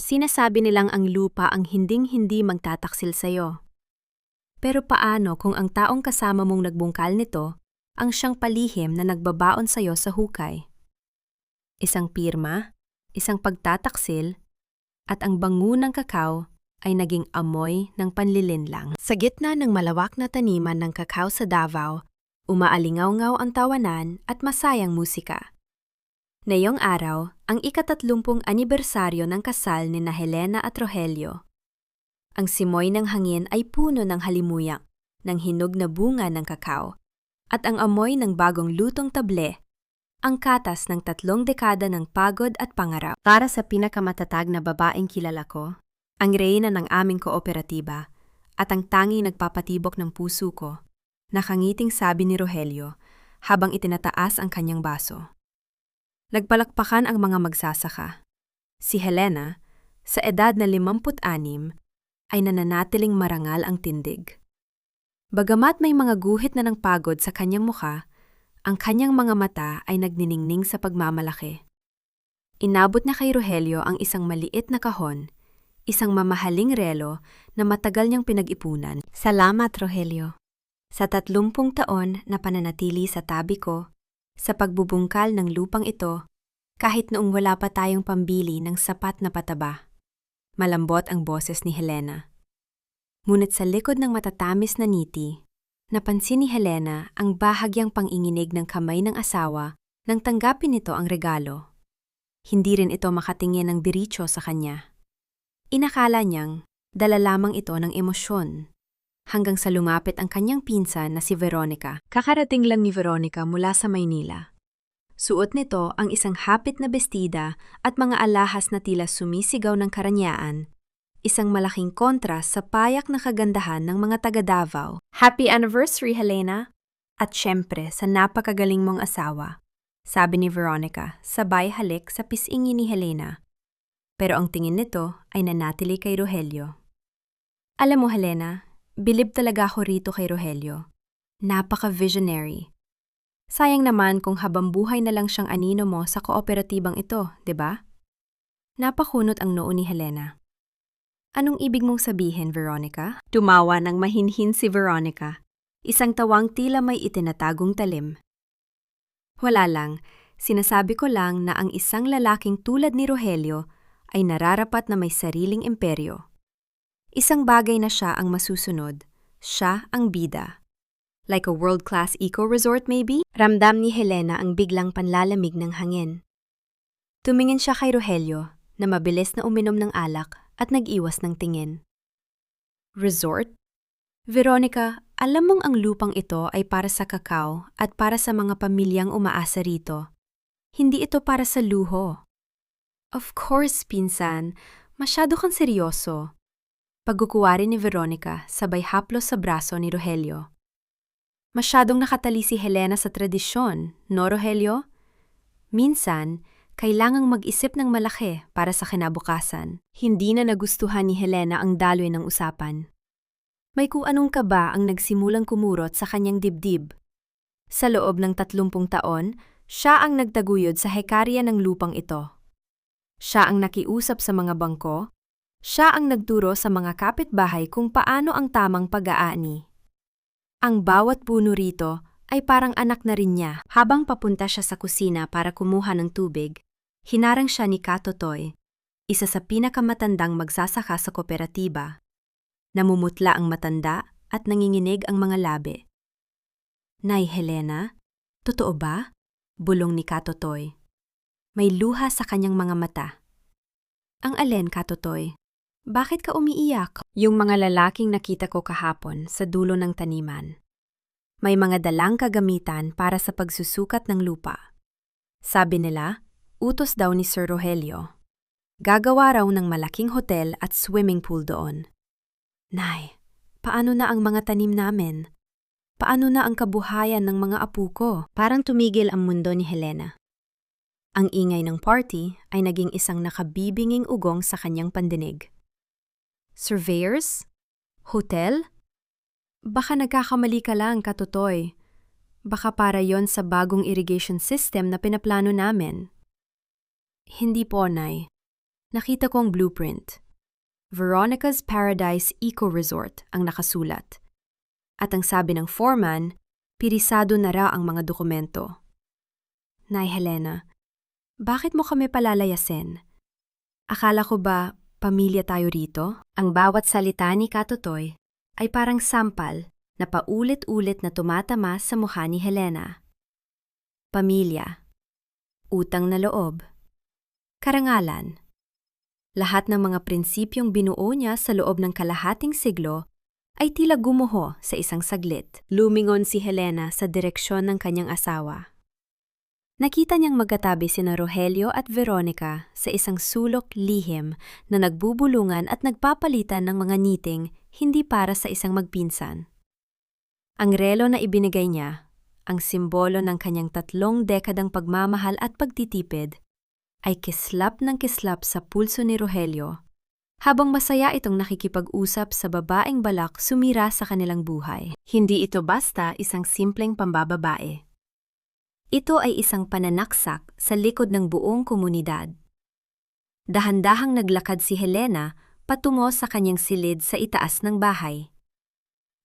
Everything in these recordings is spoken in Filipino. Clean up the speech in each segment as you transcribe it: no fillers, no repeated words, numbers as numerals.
Sinasabi nilang ang lupa ang hinding-hindi magtataksil sa'yo. Pero paano kung ang taong kasama mong nagbungkal nito ang siyang palihim na nagbabaon sa'yo sa hukay? Isang pirma, isang pagtataksil, at ang bango ng kakao ay naging amoy ng panlilinlang. Sa gitna ng malawak na taniman ng kakao sa Davao, umaalingaw-ngaw ang tawanan at masayang musika. Ngayong araw, ang ika-30 anibersaryo ng kasal ni Helena at Rogelio. Ang simoy ng hangin ay puno ng halimuyak, ng hinog na bunga ng kakao, at ang amoy ng bagong lutong table, ang katas ng 3 dekada ng pagod at pangarap. Para sa pinakamatatag na babaeng kilala ko, ang reyna ng aming kooperatiba, at ang tanging nagpapatibok ng puso ko, nakangiting sabi ni Rogelio habang itinataas ang kanyang baso. Nagpalakpakan ang mga magsasaka. Si Helena, sa edad na 56, ay nananatiling marangal ang tindig. Bagamat may mga guhit na ng pagod sa kanyang mukha, ang kanyang mga mata ay nagniningning sa pagmamalaki. Inabot na kay Rogelio ang isang maliit na kahon, isang mamahaling relo na matagal niyang pinag-ipunan. Salamat, Rogelio. Sa 30 taon na pananatili sa tabi ko, sa pagbubungkal ng lupang ito, kahit noong wala pa tayong pambili ng sapat na pataba. Malambot ang boses ni Helena. Ngunit sa likod ng matatamis na ngiti, napansin ni Helena ang bahagyang panginginig ng kamay ng asawa nang tanggapin nito ang regalo. Hindi rin ito makatingin ng diretso sa kanya. Inakala niyang dala lamang ito ng emosyon. Hanggang sa lumapit ang kanyang pinsan na si Veronica. Kakarating lang ni Veronica mula sa Maynila. Suot nito ang isang hapit na bestida at mga alahas na tila sumisigaw ng karanyaan, isang malaking kontras sa payak na kagandahan ng mga taga Davao. Happy anniversary, Helena! At syempre sa napakagaling mong asawa, sabi ni Veronica, sabay halik sa pisngi ni Helena. Pero ang tingin nito ay nanatili kay Rogelio. Alam mo, Helena, bilib talaga ako rito kay Rogelio. Napaka-visionary. Sayang naman kung habang buhay na lang siyang anino mo sa kooperatibang ito, di ba? Napakunot ang noo ni Helena. Anong ibig mong sabihin, Veronica? Tumawa ng mahinhin si Veronica, isang tawang tila may itinatagong talim. Wala lang, sinasabi ko lang na ang isang lalaking tulad ni Rogelio ay nararapat na may sariling imperyo. Isang bagay na siya ang masusunod, siya ang bida. Like a world-class eco-resort maybe? Ramdam ni Helena ang biglang panlalamig ng hangin. Tumingin siya kay Rogelio na mabilis na uminom ng alak at nag-iwas ng tingin. Resort? Veronica, alam mong ang lupang ito ay para sa kakao at para sa mga pamilyang umaasa rito. Hindi ito para sa luho. Of course, pinsan. Masyado kang seryoso. Pagkukuwari ni Veronica sabay haplos sa braso ni Rogelio. Masyadong nakatali si Helena sa tradisyon, no Rogelio? Minsan, kailangang mag-isip ng malaki para sa kinabukasan. Hindi na nagustuhan ni Helena ang daloy ng usapan. May kung anong kaba ang nagsimulang kumurot sa kanyang dibdib. Sa loob ng 30 taon, siya ang nagtaguyod sa hekarya ng lupang ito. Siya ang nakiusap sa mga bangko. Siya ang nagturo sa mga kapitbahay kung paano ang tamang pag-aani. Ang bawat puno rito ay parang anak na rin niya. Habang papunta siya sa kusina para kumuha ng tubig, hinarang siya ni Katotoy, isa sa pinakamatandang magsasaka sa kooperatiba. Namumutla ang matanda at nanginginig ang mga labi. Nay Helena, totoo ba? Bulong ni Katotoy. May luha sa kanyang mga mata. Ang alin, Katotoy? Bakit ka umiiyak? Yung mga lalaking nakita ko kahapon sa dulo ng taniman. May mga dalang kagamitan para sa pagsusukat ng lupa. Sabi nila, utos daw ni Sir Rogelio. Gagawa raw ng malaking hotel at swimming pool doon. Nay, paano na ang mga tanim namin? Paano na ang kabuhayan ng mga apo ko? Parang tumigil ang mundo ni Helena. Ang ingay ng party ay naging isang nakabibinging ugong sa kanyang pandinig. Surveyors? Hotel? Baka nagkakamali ka lang, Katotoy. Baka para yon sa bagong irrigation system na pinaplano namin. Hindi po, Nay. Nakita ko ang blueprint. Veronica's Paradise Eco Resort ang nakasulat. At ang sabi ng foreman, pirisado na raw ang mga dokumento. Nay Helena, bakit mo kami palalayasin? Akala ko ba pamilya tayo rito? Ang bawat salita ni Katotoy ay parang sampal na paulit-ulit na tumatama sa mukha ni Helena. Pamilya, utang na loob, karangalan. Lahat ng mga prinsipyong binuo niya sa loob ng kalahating siglo ay tila gumuho sa isang saglit. Lumingon si Helena sa direksyon ng kanyang asawa. Nakita niyang magkatabi sina Rogelio at Veronica sa isang sulok lihim na nagbubulungan at nagpapalitan ng mga ngiting hindi para sa isang magpinsan. Ang relo na ibinigay niya, ang simbolo ng kanyang 3 dekadang pagmamahal at pagtitipid, ay kislap ng kislap sa pulso ni Rogelio, habang masaya itong nakikipag-usap sa babaeng balak sumira sa kanilang buhay. Hindi ito basta isang simpleng pambababae. Ito ay isang pananaksak sa likod ng buong komunidad. Dahan-dahang naglakad si Helena patungo sa kanyang silid sa itaas ng bahay.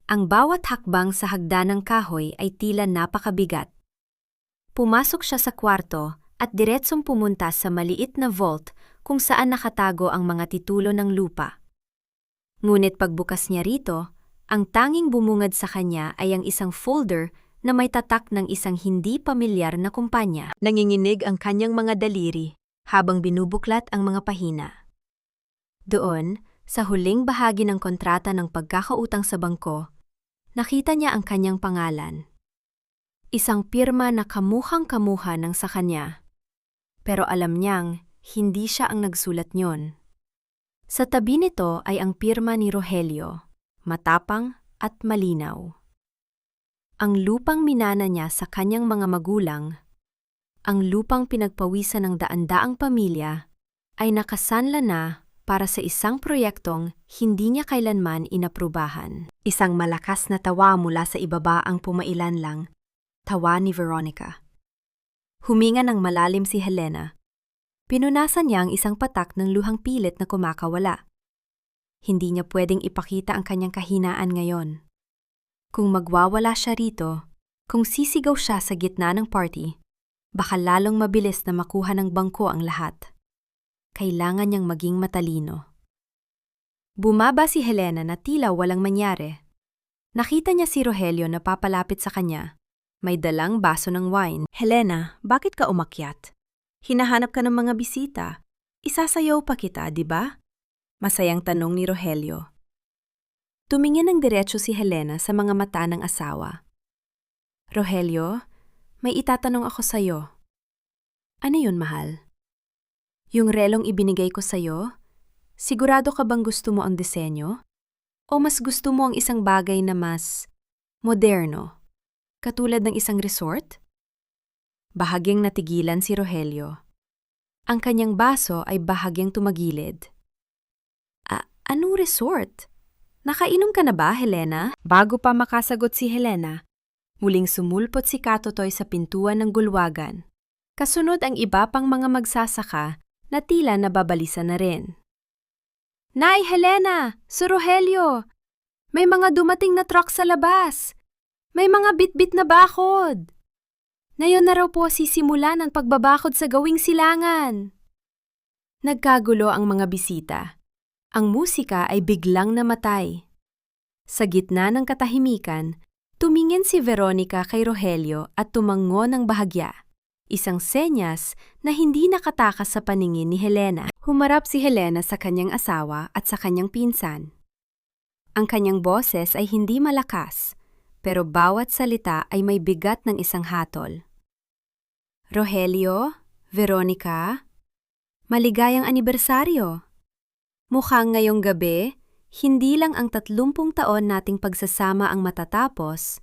Ang bawat hakbang sa hagdanang kahoy ay tila napakabigat. Pumasok siya sa kwarto at diretsong pumunta sa maliit na vault kung saan nakatago ang mga titulo ng lupa. Ngunit pagbukas niya rito, ang tanging bumungad sa kanya ay ang isang folder na may tatak ng isang hindi pamilyar na kumpanya. Nanginginig ang kanyang mga daliri habang binubuklat ang mga pahina. Doon, sa huling bahagi ng kontrata ng pagkakautang sa bangko, nakita niya ang kanyang pangalan. Isang pirma na kamuhang-kamuha ng sa kanya. Pero alam niyang hindi siya ang nagsulat niyon. Sa tabi nito ay ang pirma ni Rogelio, matapang at malinaw. Ang lupang minana niya sa kanyang mga magulang, ang lupang pinagpawisan ng daan-daang pamilya, ay nakasanla na para sa isang proyektong hindi niya kailanman inaprubahan. Isang malakas na tawa mula sa ibaba ang pumailan lang, tawa ni Veronica. Huminga ng malalim si Helena. Pinunasan niya ang isang patak ng luhang pilit na kumakawala. Hindi niya pwedeng ipakita ang kanyang kahinaan ngayon. Kung magwawala siya rito, kung sisigaw siya sa gitna ng party, baka lalong mabilis na makuha ng bangko ang lahat. Kailangan niyang maging matalino. Bumaba si Helena na tila walang mangyari. Nakita niya si Rogelio na papalapit sa kanya. May dalang baso ng wine. Helena, bakit ka umakyat? Hinahanap ka ng mga bisita. Isasayaw pa kita, di ba? Masayang tanong ni Rogelio. Tumingin ng diretso si Helena sa mga mata ng asawa. Rogelio, may itatanong ako sa'yo. Ano yun, mahal? Yung relong ibinigay ko sa'yo, sigurado ka bang gusto mo ang disenyo? O mas gusto mo ang isang bagay na mas moderno, katulad ng isang resort? Bahagyang natigilan si Rogelio. Ang kanyang baso ay bahagyang tumagilid. Anong resort? Nakainom ka na ba, Helena? Bago pa makasagot si Helena, muling sumulpot si Katotoy sa pintuan ng gulwagan. Kasunod ang iba pang mga magsasaka na tila nababalisa na rin. Nay, Helena! Sir Rogelio! May mga dumating na truck sa labas! May mga bit-bit na bakod! Ngayon na raw po sisimulan ang pagbabakod sa gawing silangan. Nagkagulo ang mga bisita. Ang musika ay biglang namatay. Sa gitna ng katahimikan, tumingin si Veronica kay Rogelio at tumango ng bahagya. Isang senyas na hindi nakatakas sa paningin ni Helena. Humarap si Helena sa kanyang asawa at sa kanyang pinsan. Ang kanyang boses ay hindi malakas, pero bawat salita ay may bigat ng isang hatol. Rogelio, Veronica, maligayang anibersaryo! Mukhang ngayong gabi, hindi lang ang 30 taon nating pagsasama ang matatapos,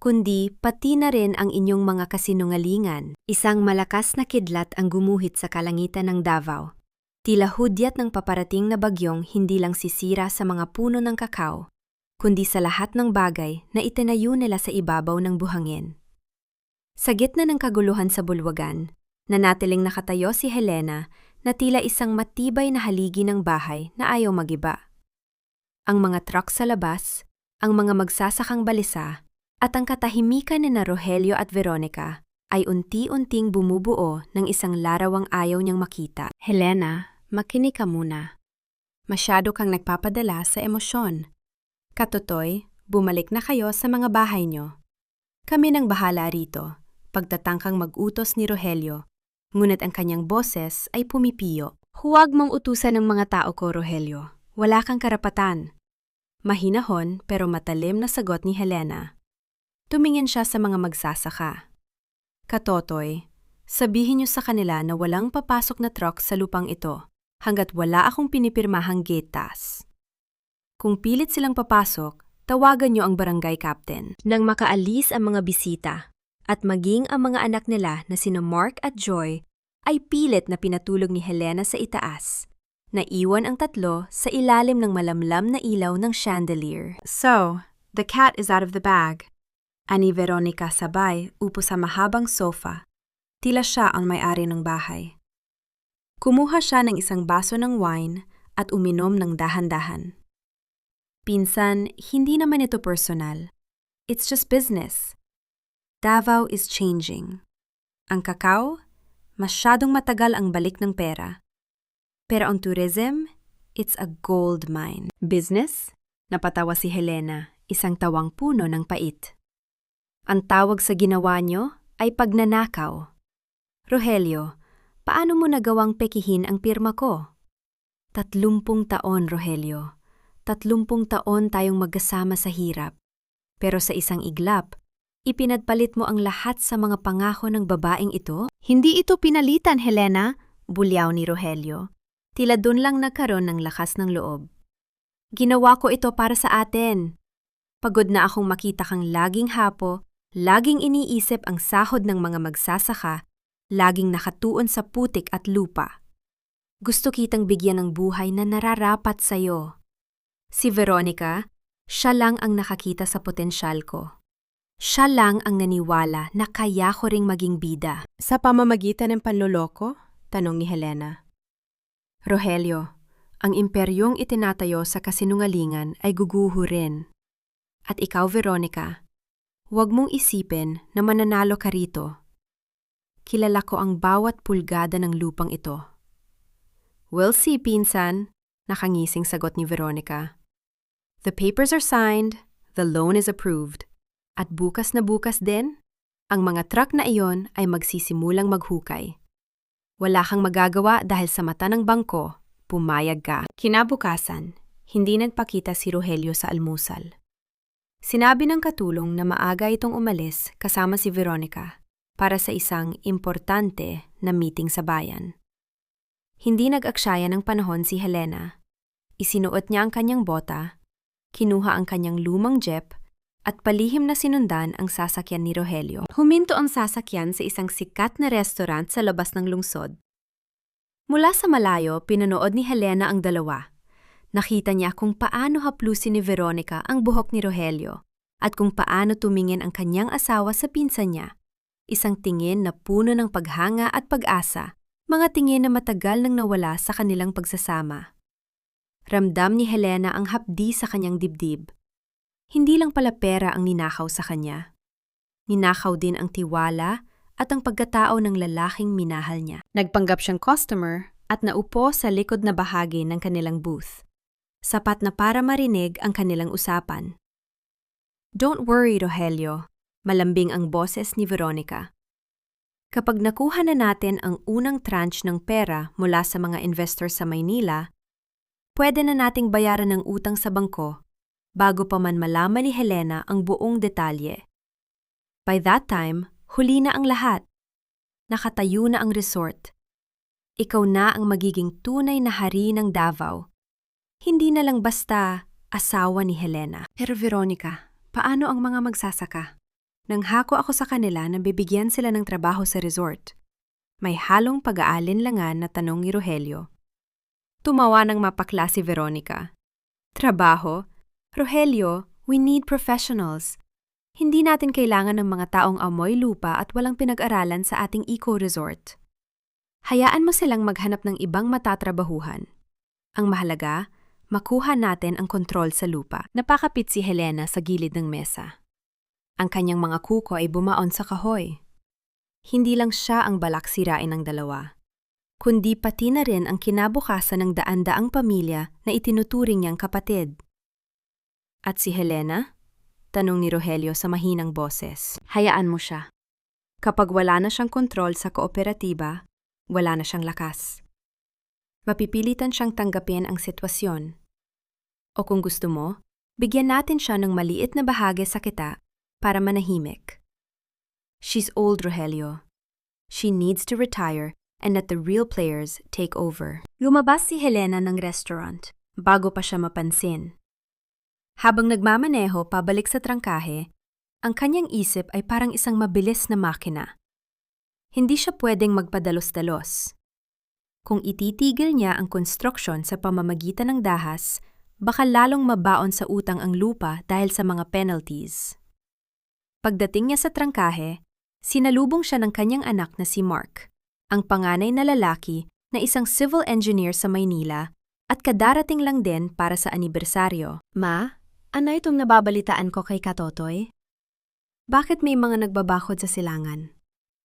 kundi pati na rin ang inyong mga kasinungalingan. Isang malakas na kidlat ang gumuhit sa kalangitan ng Davao. Tila hudyat ng paparating na bagyong hindi lang sisira sa mga puno ng kakao, kundi sa lahat ng bagay na itinayo nila sa ibabaw ng buhangin. Sa gitna ng kaguluhan sa bulwagan, nanatiling nakatayo si Helena na tila isang matibay na haligi ng bahay na ayaw magiba. Ang mga truck sa labas, ang mga magsasakang balisa, at ang katahimikan ni na Rogelio at Veronica ay unti-unting bumubuo ng isang larawang ayaw niyang makita. Helena, makinig ka muna. Masyado kang nagpapadala sa emosyon. Katotoy, bumalik na kayo sa mga bahay niyo. Kami nang bahala rito, pagtatangkang mag-utos ni Rogelio, ngunit ang kanyang boses ay pumipiyo. Huwag mong utusan ng mga tao ko, Rogelio. Wala kang karapatan. Mahinahon pero matalim na sagot ni Helena. Tumingin siya sa mga magsasaka. Katotoy, sabihin niyo sa kanila na walang papasok na truck sa lupang ito hanggat wala akong pinipirmahang gate pass. Kung pilit silang papasok, tawagan niyo ang barangay captain. Nang makaalis ang mga bisita at maging ang mga anak nila na sina Mark at Joy ay pilit na pinatulog ni Helena sa itaas. Naiwan ang tatlo sa ilalim ng malamlam na ilaw ng chandelier. So, the cat is out of the bag. Ani Veronica sabay upo sa mahabang sofa. Tila siya ang may-ari ng bahay. Kumuha siya ng isang baso ng wine at uminom ng dahan-dahan. Pinsan, hindi naman ito personal. It's just business. Davao is changing. Ang kakao, masyadong matagal ang balik ng pera. Pero ang tourism, it's a gold mine. Business? Napatawa si Helena, isang tawang puno ng pait. Ang tawag sa ginawa niyo ay pagnanakaw. Rogelio, paano mo nagawang pekihin ang pirma ko? 30 taon, Rogelio. 30 taon tayong magkasama sa hirap. Pero sa isang iglap, ipinagpalit mo ang lahat sa mga pangako ng babaeng ito? Hindi ito pinalitan, Helena, bulyaw ni Rogelio. Tila dun lang nagkaroon ng lakas ng loob. Ginawa ko ito para sa atin. Pagod na akong makita kang laging hapo, laging iniisip ang sahod ng mga magsasaka, laging nakatuon sa putik at lupa. Gusto kitang bigyan ng buhay na nararapat sa'yo. Si Veronica, siya lang ang nakakita sa potensyal ko. Siya lang ang naniwala na kaya ko ring maging bida. Sa pamamagitan ng panloloko? Tanong ni Helena. Rogelio, ang imperyong itinatayo sa kasinungalingan ay guguho rin. At ikaw, Veronica, huwag mong isipin na mananalo ka rito. Kilala ko ang bawat pulgada ng lupang ito. We'll see, pinsan, nakangising sagot ni Veronica. The papers are signed, the loan is approved. At bukas na bukas din, ang mga truck na iyon ay magsisimulang maghukay. Wala kang magagawa dahil sa mata ng bangko, pumayag ka. Kinabukasan, hindi nagpakita si Rogelio sa almusal. Sinabi ng katulong na maaga itong umalis kasama si Veronica para sa isang importante na meeting sa bayan. Hindi nag-aksaya ng panahon si Helena. Isinuot niya ang kanyang bota, kinuha ang kanyang lumang jeep, at palihim na sinundan ang sasakyan ni Rogelio. Huminto ang sasakyan sa isang sikat na restaurant sa labas ng lungsod. Mula sa malayo, pinanood ni Helena ang dalawa. Nakita niya kung paano haplusin ni Veronica ang buhok ni Rogelio at kung paano tumingin ang kanyang asawa sa pinsan niya. Isang tingin na puno ng paghanga at pag-asa, mga tingin na matagal nang nawala sa kanilang pagsasama. Ramdam ni Helena ang hapdi sa kanyang dibdib. Hindi lang pala pera ang ninakaw sa kanya. Ninakaw din ang tiwala at ang pagkatao ng lalaking minahal niya. Nagpanggap siyang customer at naupo sa likod na bahagi ng kanilang booth. Sapat na para marinig ang kanilang usapan. Don't worry, Rogelio, malambing ang boses ni Veronica. Kapag nakuha na natin ang unang tranche ng pera mula sa mga investor sa Maynila, pwede na nating bayaran ng utang sa bangko bago pa man malaman ni Helena ang buong detalye. By that time, huli na ang lahat. Nakatayo na ang resort. Ikaw na ang magiging tunay na hari ng Davao. Hindi na lang basta asawa ni Helena. Pero Veronica, paano ang mga magsasaka? Nanghako ako sa kanila na bibigyan sila ng trabaho sa resort. May halong pag-aalinlangan na tanong ni Rogelio. Tumawa ng mapakla si Veronica. Trabaho? Rogelio, we need professionals. Hindi natin kailangan ng mga taong amoy lupa at walang pinag-aralan sa ating eco-resort. Hayaan mo silang maghanap ng ibang matatrabahuhan. Ang mahalaga, makuha natin ang kontrol sa lupa. Napakapit si Helena sa gilid ng mesa. Ang kanyang mga kuko ay bumaon sa kahoy. Hindi lang siya ang balak sirain ng dalawa, kundi pati na rin ang kinabukasan ng daan-daang pamilya na itinuturing niyang kapatid. At si Helena? Tanong ni Rogelio sa mahinang boses. Hayaan mo siya. Kapag wala na siyang kontrol sa kooperatiba, wala na siyang lakas. Mapipilitan siyang tanggapin ang sitwasyon. O kung gusto mo, bigyan natin siya ng maliit na bahagi sa kita para manahimik. She's old, Rogelio. She needs to retire and let the real players take over. Lumabas si Helena ng restaurant bago pa siya mapansin. Habang nagmamaneho pabalik sa trangkahe, ang kanyang isip ay parang isang mabilis na makina. Hindi siya pwedeng magpadalos-dalos. Kung ititigil niya ang construction sa pamamagitan ng dahas, baka lalong mabaon sa utang ang lupa dahil sa mga penalties. Pagdating niya sa trangkahe, sinalubong siya ng kanyang anak na si Mark, ang panganay na lalaki na isang civil engineer sa Maynila at kadarating lang din para sa anibersaryo. Ma, ano itong nababalitaan ko kay Katotoy? Bakit may mga nagbabakod sa silangan?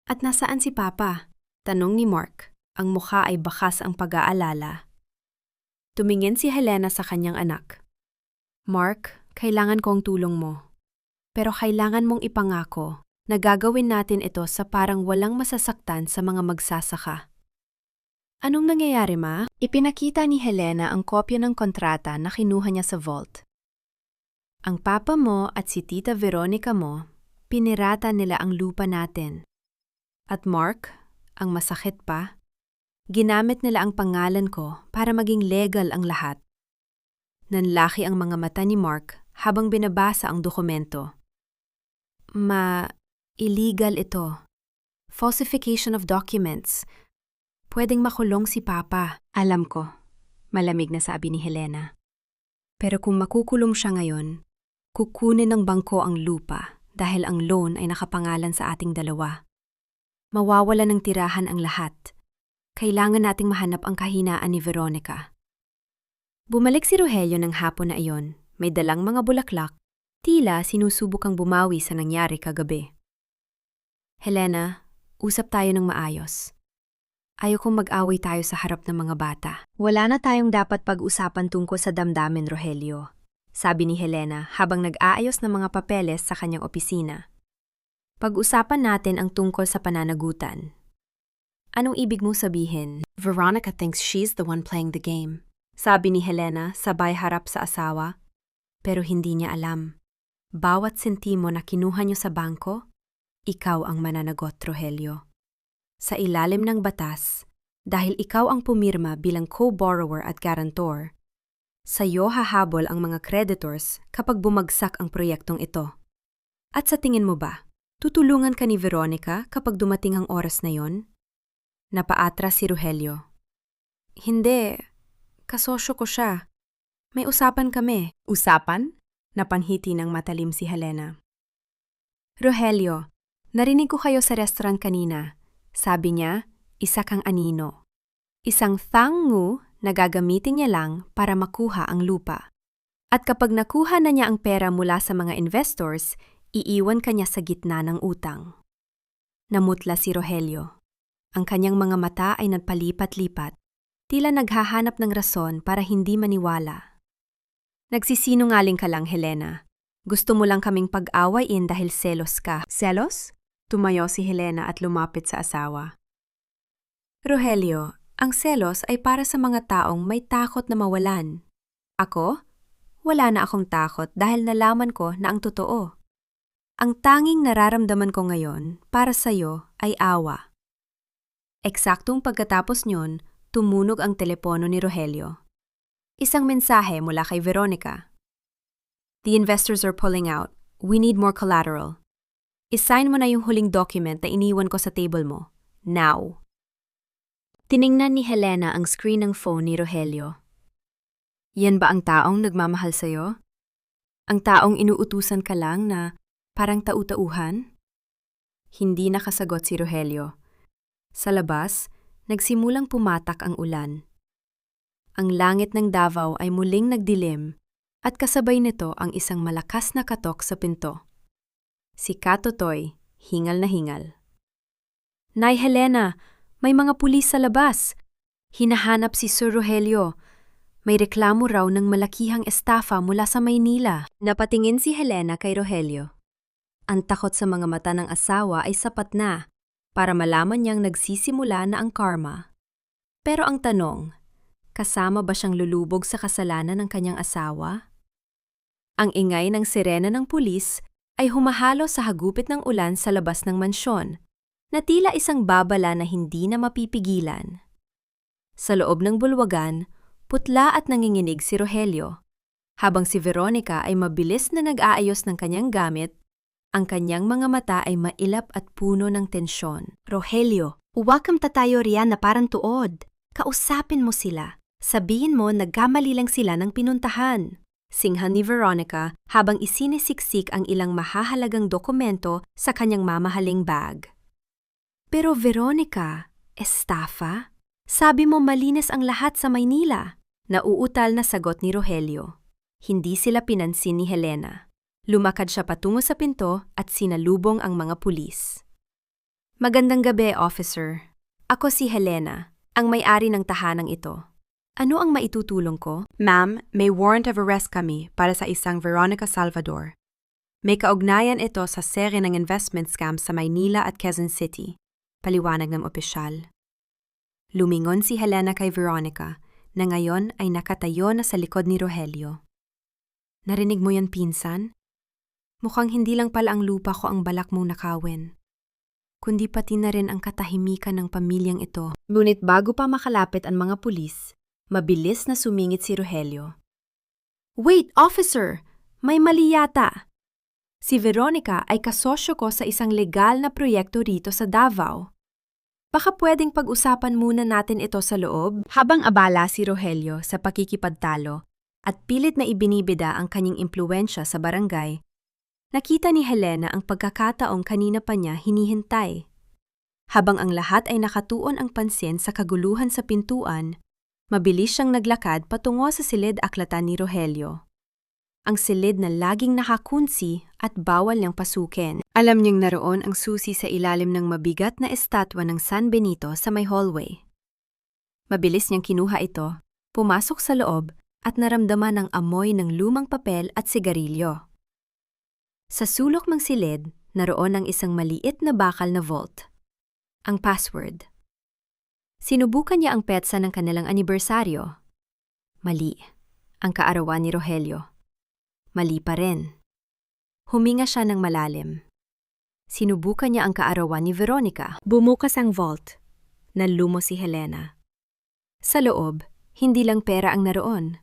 At nasaan si Papa? Tanong ni Mark. Ang mukha ay bakas ang pag-aalala. Tumingin si Helena sa kanyang anak. Mark, kailangan ko ang tulong mo. Pero kailangan mong ipangako na gagawin natin ito sa parang walang masasaktan sa mga magsasaka. Anong nangyayari, Ma? Ipinakita ni Helena ang kopya ng kontrata na kinuha niya sa vault. Ang papa mo at si Tita Veronica mo, pinirata nila ang lupa natin. At Mark, ang masakit pa, ginamit nila ang pangalan ko para maging legal ang lahat. Nanlaki ang mga mata ni Mark habang binabasa ang dokumento. Illegal ito. Falsification of documents. Pwedeng makulong si Papa. Alam ko, malamig na sabi ni Helena. Pero kung makukulong siya ngayon, kukunin ng bangko ang lupa dahil ang loan ay nakapangalan sa ating dalawa. Mawawala ng tirahan ang lahat. Kailangan nating mahanap ang kahinaan ni Veronica. Bumalik si Rogelio ng hapon na iyon, may dalang mga bulaklak, tila sinusubukang bumawi sa nangyari kagabi. Helena, usap tayo ng maayos. Ayokong mag-away tayo sa harap ng mga bata. Wala na tayong dapat pag-usapan tungkol sa damdamin, Rogelio, sabi ni Helena habang nag-aayos ng mga papeles sa kanyang opisina. Pag-usapan natin ang tungkol sa pananagutan. Anong ibig mong sabihin? Veronica thinks she's the one playing the game, sabi ni Helena sabay harap sa asawa. Pero hindi niya alam. Bawat sentimo na kinuha niyo sa bangko, ikaw ang mananagot, Rogelio. Sa ilalim ng batas, dahil ikaw ang pumirma bilang co-borrower at guarantor, sa'yo hahabol ang mga creditors kapag bumagsak ang proyektong ito. At sa tingin mo ba, tutulungan ka ni Veronica kapag dumating ang oras na yon? Napaatras si Rogelio. Hindi, kasosyo ko siya. May usapan kami. Usapan? Napanhiti ng matalim si Helena. Rogelio, narinig ko kayo sa restaurant kanina. Sabi niya, isa kang anino. Isang thangu na gagamitin niya lang para makuha ang lupa. At kapag nakuha na niya ang pera mula sa mga investors, iiwan ka niya sa gitna ng utang. Namutla si Rogelio. Ang kanyang mga mata ay nagpalipat-lipat, tila naghahanap ng rason para hindi maniwala. Nagsisinungaling ka lang, Helena. Gusto mo lang kaming pag-awayin dahil selos ka. Selos? Tumayo si Helena at lumapit sa asawa. Rogelio, ang selos ay para sa mga taong may takot na mawalan. Ako? Wala na akong takot dahil nalaman ko na ang totoo. Ang tanging nararamdaman ko ngayon para sa'yo ay awa. Eksaktong pagkatapos nyon, tumunog ang telepono ni Rogelio. Isang mensahe mula kay Veronica. The investors are pulling out. We need more collateral. Isign mo na yung huling document na iniwan ko sa table mo. Now. Tiningnan ni Helena ang screen ng phone ni Rogelio. Yan ba ang taong nagmamahal sa'yo? Ang taong inuutusan ka lang na parang tau-tauhan? Hindi nakasagot si Rogelio. Sa labas, nagsimulang pumatak ang ulan. Ang langit ng Davao ay muling nagdilim at kasabay nito ang isang malakas na katok sa pinto. Si Katotoy, hingal na hingal. Nay Helena, may mga pulis sa labas. Hinahanap si Sir Rogelio. May reklamo raw ng malakihang estafa mula sa Maynila. Napatingin si Helena kay Rogelio. Ang takot sa mga mata ng asawa ay sapat na para malaman niyang nagsisimula na ang karma. Pero ang tanong, kasama ba siyang lulubog sa kasalanan ng kanyang asawa? Ang ingay ng sirena ng pulis ay humahalo sa hagupit ng ulan sa labas ng mansyon, na tila isang babala na hindi na mapipigilan. Sa loob ng bulwagan, putla at nanginginig si Rogelio, habang si Veronica ay mabilis na nag-aayos ng kanyang gamit. Ang kanyang mga mata ay mailap at puno ng tensyon. Rogelio, uwakam tayo riyan na parang tuod. Kausapin mo sila. Sabihin mo nagkamali lang sila ng pinuntahan. Singhan ni Veronica habang isinisiksik ang ilang mahahalagang dokumento sa kanyang mamahaling bag. Pero Veronica, estafa? Sabi mo malinis ang lahat sa Maynila. Nauutal na sagot ni Rogelio. Hindi sila pinansin ni Helena. Lumakad siya patungo sa pinto at sinalubong ang mga pulis. Magandang gabi, officer. Ako si Helena, ang may-ari ng tahanang ito. Ano ang maitutulong ko? Ma'am, may warrant of arrest kami para sa isang Veronica Salvador. May kaugnayan ito sa seri ng investment scam sa Maynila at Quezon City. Paliwanag ng opisyal. Lumingon si Helena kay Veronica na ngayon ay nakatayo na sa likod ni Rogelio. Narinig mo yan, pinsan? Mukhang hindi lang pala ang lupa ko ang balak mong nakawin, kundi pati na rin ang katahimikan ng pamilyang ito. Ngunit bago pa makalapit ang mga pulis, mabilis na sumingit si Rogelio. Wait, officer! May mali yata! Si Veronica ay kasosyo ko sa isang legal na proyekto rito sa Davao. Baka pwedeng pag-usapan muna natin ito sa loob? Habang abala si Rogelio sa pakikipagtalo at pilit na ibinibida ang kanyang impluwensya sa barangay, nakita ni Helena ang pagkakataong kanina pa niya hinihintay. Habang ang lahat ay nakatuon ang pansin sa kaguluhan sa pintuan, mabilis siyang naglakad patungo sa silid aklatan ni Rogelio. Ang silid na laging nakakunsi at bawal niyang pasukin. Alam niyang naroon ang susi sa ilalim ng mabigat na estatwa ng San Benito sa may hallway. Mabilis niyang kinuha ito, pumasok sa loob at naramdaman ang amoy ng lumang papel at sigarilyo. Sa sulok ng silid, naroon ang isang maliit na bakal na vault. Ang password. Sinubukan niya ang petsa ng kanilang anibersaryo. Mali. Ang kaarawan ni Rogelio. Mali pa rin. Huminga siya ng malalim. Sinubukan niya ang kaarawan ni Veronica. Bumukas ang vault. Nalumo si Helena. Sa loob, hindi lang pera ang naroon.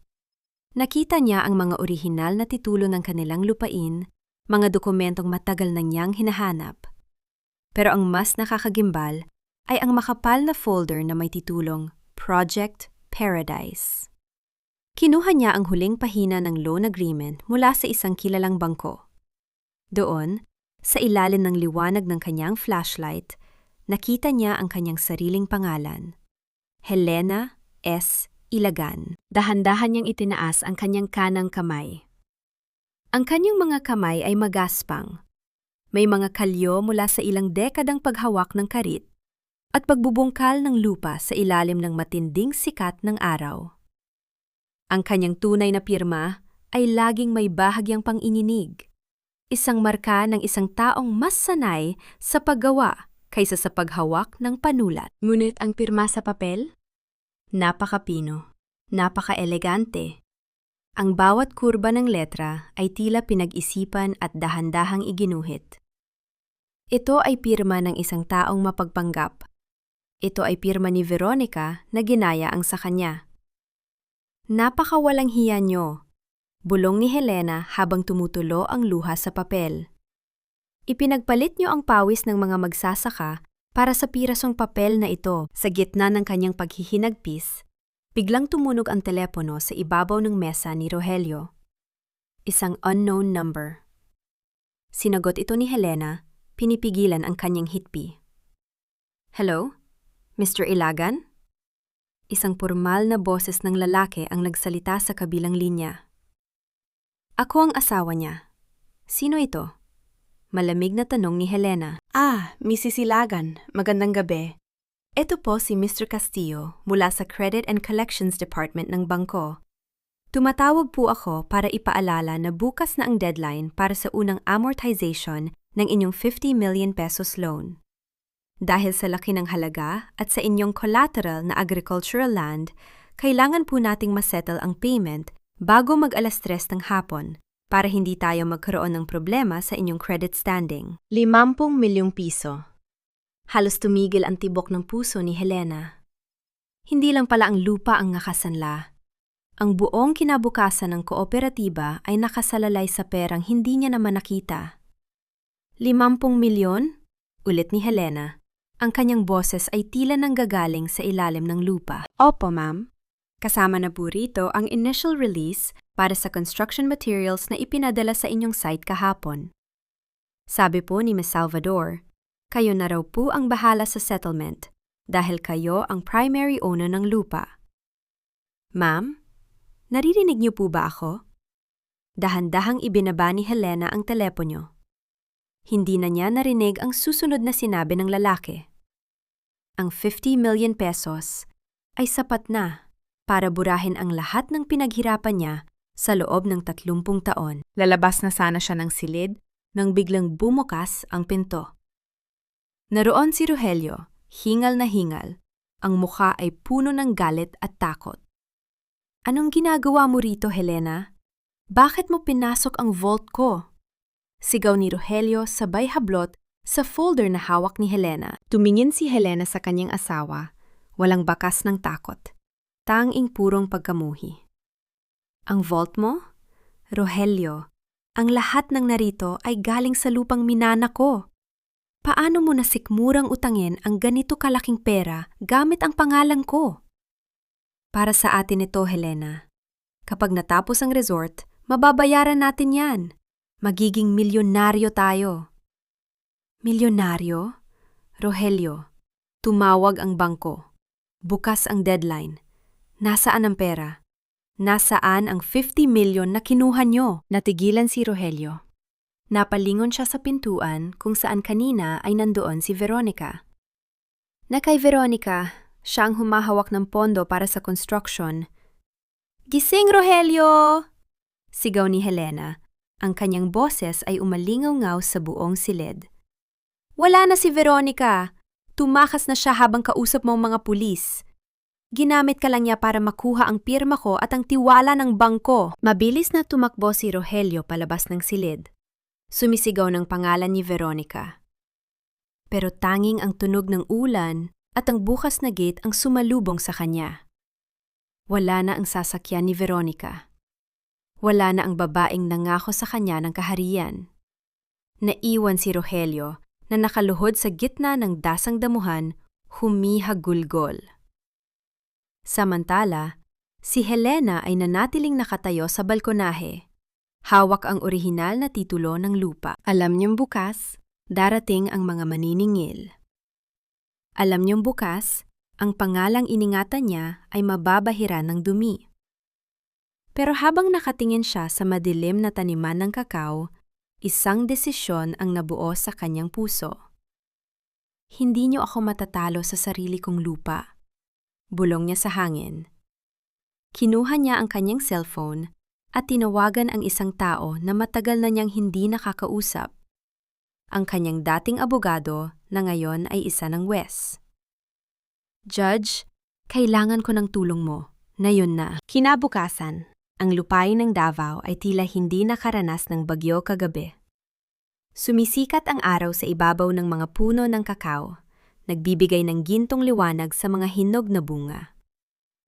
Nakita niya ang mga orihinal na titulo ng kanilang lupain, mga dokumentong matagal na niyang hinahanap. Pero ang mas nakakagimbal ay ang makapal na folder na may titulong Project Paradise. Kinuha niya ang huling pahina ng loan agreement mula sa isang kilalang bangko. Doon, sa ilalim ng liwanag ng kanyang flashlight, nakita niya ang kanyang sariling pangalan, Helena S. Ilagan. Dahan-dahan niyang itinaas ang kanyang kanang kamay. Ang kanyang mga kamay ay magaspang. May mga kalyo mula sa ilang dekadang paghawak ng karit at pagbubungkal ng lupa sa ilalim ng matinding sikat ng araw. Ang kanyang tunay na pirma ay laging may bahagyang pang-ininig, isang marka ng isang taong mas sanay sa paggawa kaysa sa paghawak ng panulat. Ngunit ang pirma sa papel? Napakapino, napaka-elegante. Ang bawat kurba ng letra ay tila pinag-isipan at dahan-dahang iginuhit. Ito ay pirma ng isang taong mapagpanggap. Ito ay pirma ni Veronica na ginaya ang sa kanya. Napakawalang hiya niyo, bulong ni Helena habang tumutulo ang luha sa papel. Ipinagpalit niyo ang pawis ng mga magsasaka para sa pirasong papel na ito. Sa gitna ng kanyang paghihinagpis, biglang tumunog ang telepono sa ibabaw ng mesa ni Rogelio. Isang unknown number. Sinagot ito ni Helena, pinipigilan ang kanyang hitpi. Hello? Mr. Ilagan? Isang pormal na boses ng lalaki ang nagsalita sa kabilang linya. Ako ang asawa niya. Sino ito? Malamig na tanong ni Helena. Mrs. Ilagan, magandang gabi. Ito po si Mr. Castillo mula sa Credit and Collections Department ng bangko. Tumatawag po ako para ipaalala na bukas na ang deadline para sa unang amortization ng inyong 50 million pesos loan. Dahil sa laki ng halaga at sa inyong collateral na agricultural land, kailangan po nating masettle ang payment bago mag-alas 3 ng hapon para hindi tayo magkaroon ng problema sa inyong credit standing. 50 milyong piso. Halos tumigil ang tibok ng puso ni Helena. Hindi lang pala ang lupa ang nakasanla. Ang buong kinabukasan ng kooperatiba ay nakasalalay sa perang hindi niya naman nakita. 50 milyon? Ulit ni Helena. Ang kanyang boses ay tila nanggagaling sa ilalim ng lupa. Opo, ma'am. Kasama na po rito ang initial release para sa construction materials na ipinadala sa inyong site kahapon. Sabi po ni Ms. Salvador, kayo na raw po ang bahala sa settlement dahil kayo ang primary owner ng lupa. Ma'am, naririnig niyo po ba ako? Dahan-dahang ibinaba ni Helena ang telepono. Hindi na niya narinig ang susunod na sinabi ng lalaki. Ang 50 million pesos ay sapat na para burahin ang lahat ng pinaghirapan niya sa loob ng 30 taon. Lalabas na sana siya ng silid nang biglang bumukas ang pinto. Naroon si Rogelio, hingal na hingal. Ang mukha ay puno ng galit at takot. Anong ginagawa mo rito, Helena? Bakit mo pinasok ang vault ko? Sigaw ni Rogelio sabay hablot sa folder na hawak ni Helena. Tumingin si Helena sa kanyang asawa, walang bakas ng takot, tanging purong pagkamuhi. Ang vault mo? Rogelio, ang lahat ng narito ay galing sa lupang minana ko. Paano mo nasikmurang utangin ang ganito kalaking pera gamit ang pangalan ko? Para sa atin ito, Helena. Kapag natapos ang resort, mababayaran natin yan. Magiging milyonaryo tayo. Milyonaryo? Rogelio, tumawag ang bangko. Bukas ang deadline. Nasaan ang pera? Nasaan ang 50 million na kinuha nyo? Natigilan si Rogelio. Napalingon siya sa pintuan kung saan kanina ay nandoon si Veronica. Na kay Veronica, siya ang humahawak ng pondo para sa construction. Gising, Rogelio! Sigaw ni Helena. Ang kanyang boses ay umalingaw-ngaw sa buong silid. Wala na si Veronica. Tumakas na siya habang kausap mo ang mga pulis. Ginamit ka lang niya para makuha ang pirma ko at ang tiwala ng bangko. Mabilis na tumakbo si Rogelio palabas ng silid. Sumisigaw ng pangalan ni Veronica. Pero tanging ang tunog ng ulan at ang bukas na gate ang sumalubong sa kanya. Wala na ang sasakyan ni Veronica. Wala na ang babaeng nangako sa kanya ng kaharian. Naiwan si Rogelio na nakaluhod sa gitna ng dasang damuhan, humihagulgol. Samantala, si Helena ay nanatiling nakatayo sa balkonahe. Hawak ang orihinal na titulo ng lupa. Alam niyang bukas, darating ang mga maniningil. Alam niyang bukas, ang pangalang iningatan niya ay mababahiran ng dumi. Pero habang nakatingin siya sa madilim na taniman ng kakao, isang desisyon ang nabuo sa kanyang puso. Hindi niyo ako matatalo sa sarili kong lupa. Bulong niya sa hangin. Kinuha niya ang kanyang cellphone at tinawagan ang isang tao na matagal na niyang hindi nakakausap. Ang kanyang dating abogado na ngayon ay isa ng Wes. Judge, kailangan ko ng tulong mo. Ngayon na. Kinabukasan. Ang lupain ng Davao ay tila hindi nakaranas ng bagyo kagabi. Sumisikat ang araw sa ibabaw ng mga puno ng kakao, nagbibigay ng gintong liwanag sa mga hinog na bunga.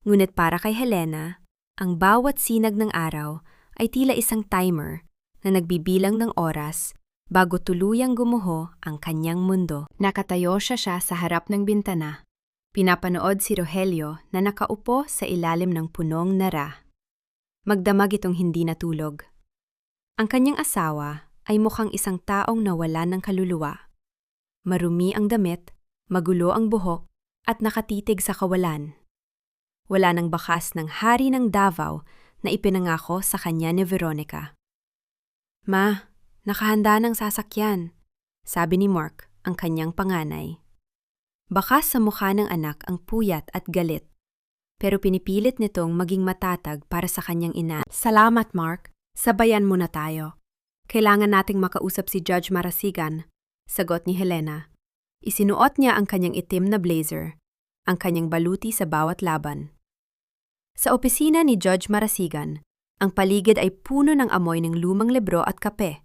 Ngunit para kay Helena, ang bawat sinag ng araw ay tila isang timer na nagbibilang ng oras bago tuluyang gumuho ang kanyang mundo. Nakatayo siya sa harap ng bintana. Pinapanood si Rogelio na nakaupo sa ilalim ng punong nara. Magdamag itong hindi natulog. Ang kanyang asawa ay mukhang isang taong nawalan ng kaluluwa. Marumi ang damit, magulo ang buhok, at nakatitig sa kawalan. Wala nang bakas ng hari ng Davao na ipinangako sa kanya ni Veronica. "Ma, nakahanda ng sasakyan," sabi ni Mark, ang kanyang panganay. Bakas sa mukha ng anak ang puyat at galit, pero pinipilit nitong maging matatag para sa kanyang ina. "Salamat, Mark. Sabayan muna tayo. Kailangan nating makausap si Judge Marasigan," sagot ni Helena. Isinuot niya ang kanyang itim na blazer, ang kanyang baluti sa bawat laban. Sa opisina ni Judge Marasigan, ang paligid ay puno ng amoy ng lumang libro at kape.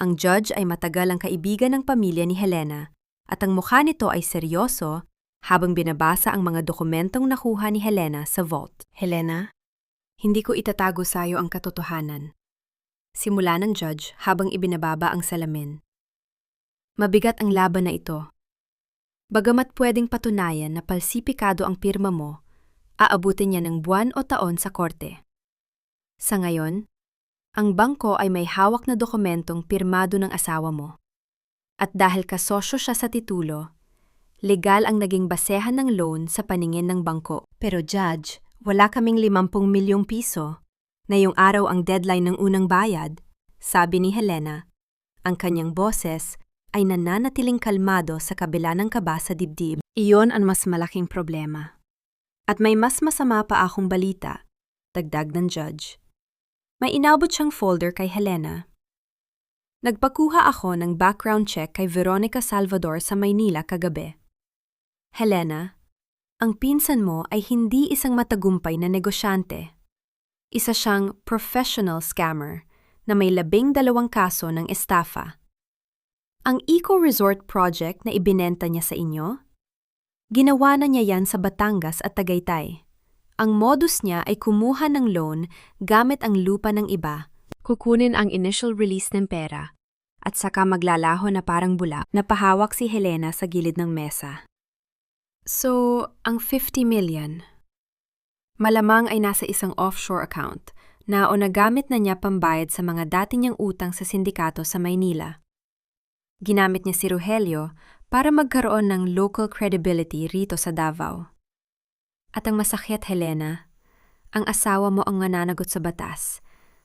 Ang judge ay matagal ang kaibigan ng pamilya ni Helena at ang mukha nito ay seryoso habang binabasa ang mga dokumentong nakuha ni Helena sa vault. "Helena, hindi ko itatago sa iyo ang katotohanan," simula ng judge habang ibinababa ang salamin. "Mabigat ang laban na ito. Bagamat pwedeng patunayan na palsipikado ang pirma mo, aabutin niya ng buwan o taon sa korte. Sa ngayon, ang bangko ay may hawak na dokumentong pirmado ng asawa mo. At dahil kasosyo siya sa titulo, legal ang naging basehan ng loan sa paningin ng bangko. Pero Judge, wala kaming 50 milyong piso. Ngayong araw ang deadline ng unang bayad," sabi ni Helena. Ang kanyang boses ay nananatiling kalmado sa kabila ng kaba sa dibdib. "Iyon ang mas malaking problema. At may mas masama pa akong balita," dagdag ng judge. May inabot siyang folder kay Helena. "Nagpakuha ako ng background check kay Veronica Salvador sa Maynila kagabi. Helena, ang pinsan mo ay hindi isang matagumpay na negosyante. Isa siyang professional scammer na may 12 kaso ng estafa. Ang eco-resort project na ibinenta niya sa inyo? Ginawa na niya yan sa Batangas at Tagaytay. Ang modus niya ay kumuha ng loan gamit ang lupa ng iba, kukunin ang initial release ng pera, at saka maglalaho na parang bula." Napahawak si Helena sa gilid ng mesa. "So, ang 50 million, malamang ay nasa isang offshore account na o nagamit na niya pambayad sa mga dati niyang utang sa sindikato sa Maynila. Ginamit niya si Rogelio para magkaroon ng local credibility rito sa Davao. At ang masakit, Helena, ang asawa mo ang nananagot sa batas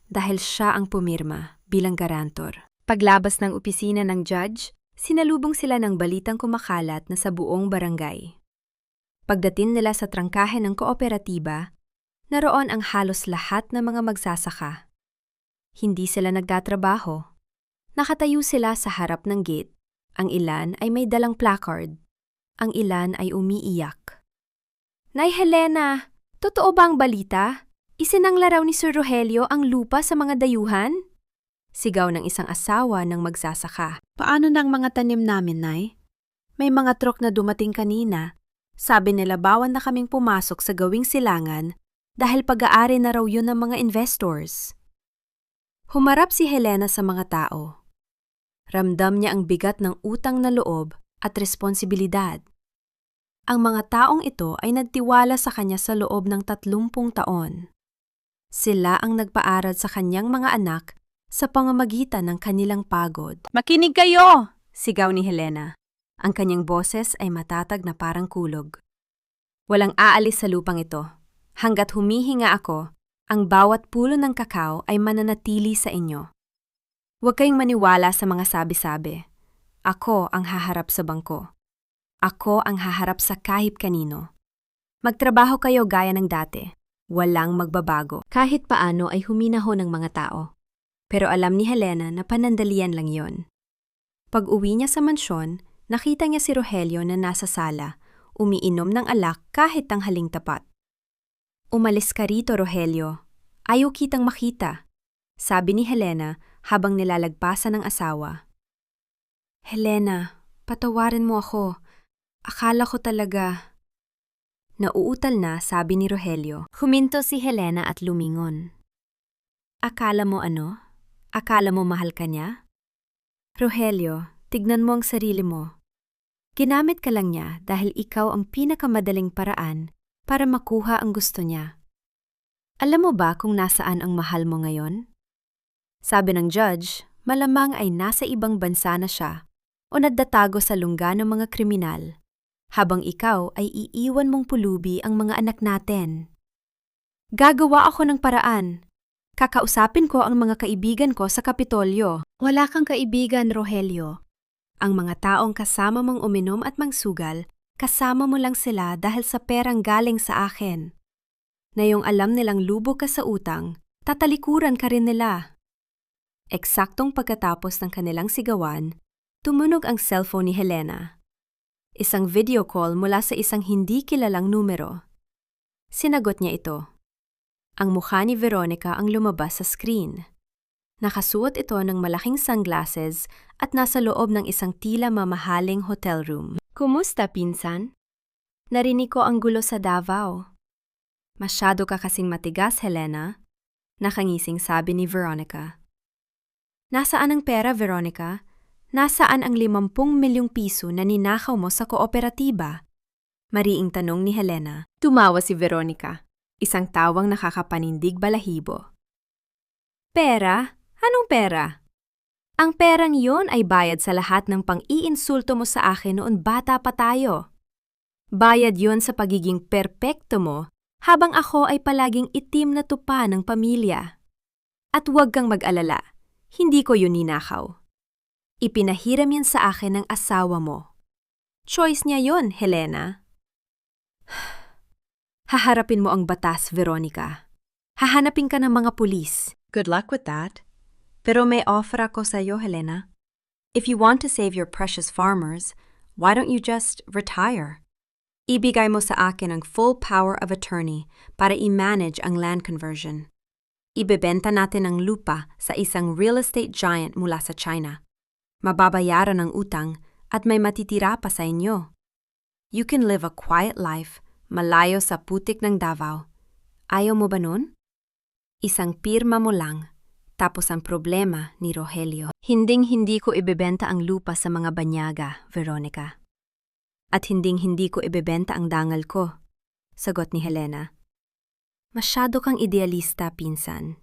dahil siya ang pumirma bilang garantor." Paglabas ng opisina ng judge, sinalubong sila ng balitang kumakalat na sa buong barangay. Pagdating nila sa trangkahe ng kooperatiba, naroon ang halos lahat ng mga magsasaka. Hindi sila nagtatrabaho. Nakatayo sila sa harap ng gate. Ang ilan ay may dalang placard. Ang ilan ay umiiyak. "Nay Helena, totoo ba ang balita? Isinangla raw ni Sir Rogelio ang lupa sa mga dayuhan?" Sigaw ng isang asawa ng magsasaka. "Paano ng mga tanim namin, Nay? May mga truck na dumating kanina. Sabi nila bawal na kaming pumasok sa gawing silangan dahil pag-aari na raw yun ng mga investors." Humarap si Helena sa mga tao. Ramdam niya ang bigat ng utang na loob at responsibilidad. Ang mga taong ito ay nagtiwala sa kanya sa loob ng 30 taon. Sila ang nagpaaral sa kanyang mga anak sa pamamagitan ng kanilang pagod. "Makinig kayo!" sigaw ni Helena. Ang kanyang boses ay matatag na parang kulog. "Walang aalis sa lupang ito. Hanggat humihinga ako, ang bawat pulo ng kakao ay mananatili sa inyo. Huwag kayong maniwala sa mga sabi-sabi. Ako ang haharap sa bangko. Ako ang haharap sa kahit kanino. Magtrabaho kayo gaya ng dati. Walang magbabago." Kahit paano ay huminahon ng mga tao. Pero alam ni Helena na panandalian lang yon. Pag-uwi niya sa mansyon, nakita niya si Rogelio na nasa sala, umiinom ng alak kahit tanghaling tapat. "Umalis ka rito, Rogelio. Ayaw kitang makita," sabi ni Helena habang nilalagpasan ng asawa. "Helena, patawarin mo ako. Akala ko talaga." Nauutal na, sabi ni Rogelio. Huminto si Helena at lumingon. "Akala mo ano? Akala mo mahal ka niya? Rogelio, tignan mo ang sarili mo. Ginamit ka lang niya dahil ikaw ang pinakamadaling paraan para makuha ang gusto niya. Alam mo ba kung nasaan ang mahal mo ngayon?" Sabi ng judge, malamang ay nasa ibang bansa na siya o nagdatago sa lungga ng mga kriminal, habang ikaw ay iiwan mong pulubi ang mga anak natin. Gagawa ako ng paraan. Kakausapin ko ang mga kaibigan ko sa Kapitolyo. Wala kang kaibigan, Rogelio. Ang mga taong kasama mong uminom at mangsugal, kasama mo lang sila dahil sa perang galing sa akin. Na yung alam nilang lubog ka sa utang, tatalikuran ka rin nila. Eksaktong pagkatapos ng kanilang sigawan, tumunog ang cellphone ni Helena. Isang video call mula sa isang hindi kilalang numero. Sinagot niya ito. Ang mukha ni Veronica ang lumabas sa screen. Nakasuot ito ng malaking sunglasses at nasa loob ng isang tila mamahaling hotel room. Kumusta, pinsan? Narinig ko ang gulo sa Davao. Masyado ka kasing matigas, Helena. Nakangising sabi ni Veronica. Nasaan ang pera, Veronica? Nasaan ang 50 milyong piso na ninakaw mo sa kooperatiba? Mariing tanong ni Helena. Tumawa si Veronica. Isang tawang nakakapanindig balahibo. Pera? Anong pera? Ang perang yon ay bayad sa lahat ng pang-iinsulto mo sa akin noon bata pa tayo. Bayad yon sa pagiging perpekto mo habang ako ay palaging itim na tupa ng pamilya. At huwag kang mag-alala, hindi ko yun ninakaw. Ipinahiram yan sa akin ng asawa mo. Choice niya yon, Helena. Haharapin mo ang batas, Veronica. Hahanapin ka ng mga pulis. Good luck with that. Pero may offer ako sa iyo, Helena. If you want to save your precious farmers, why don't you just retire? Ibigay mo sa akin ang full power of attorney para i-manage ang land conversion. Ibebenta natin ang lupa sa isang real estate giant mula sa China. Mababayaran ang utang at may matitira pa sa inyo. You can live a quiet life, malayo sa putik ng Davao. Ayaw mo ba nun? Isang pirma mo lang, tapos ang problema ni Rogelio. Hinding-hindi ko ibebenta ang lupa sa mga banyaga, Veronica. At hinding-hindi ko ibebenta ang dangal ko, sagot ni Helena. Masyado kang idealista, pinsan.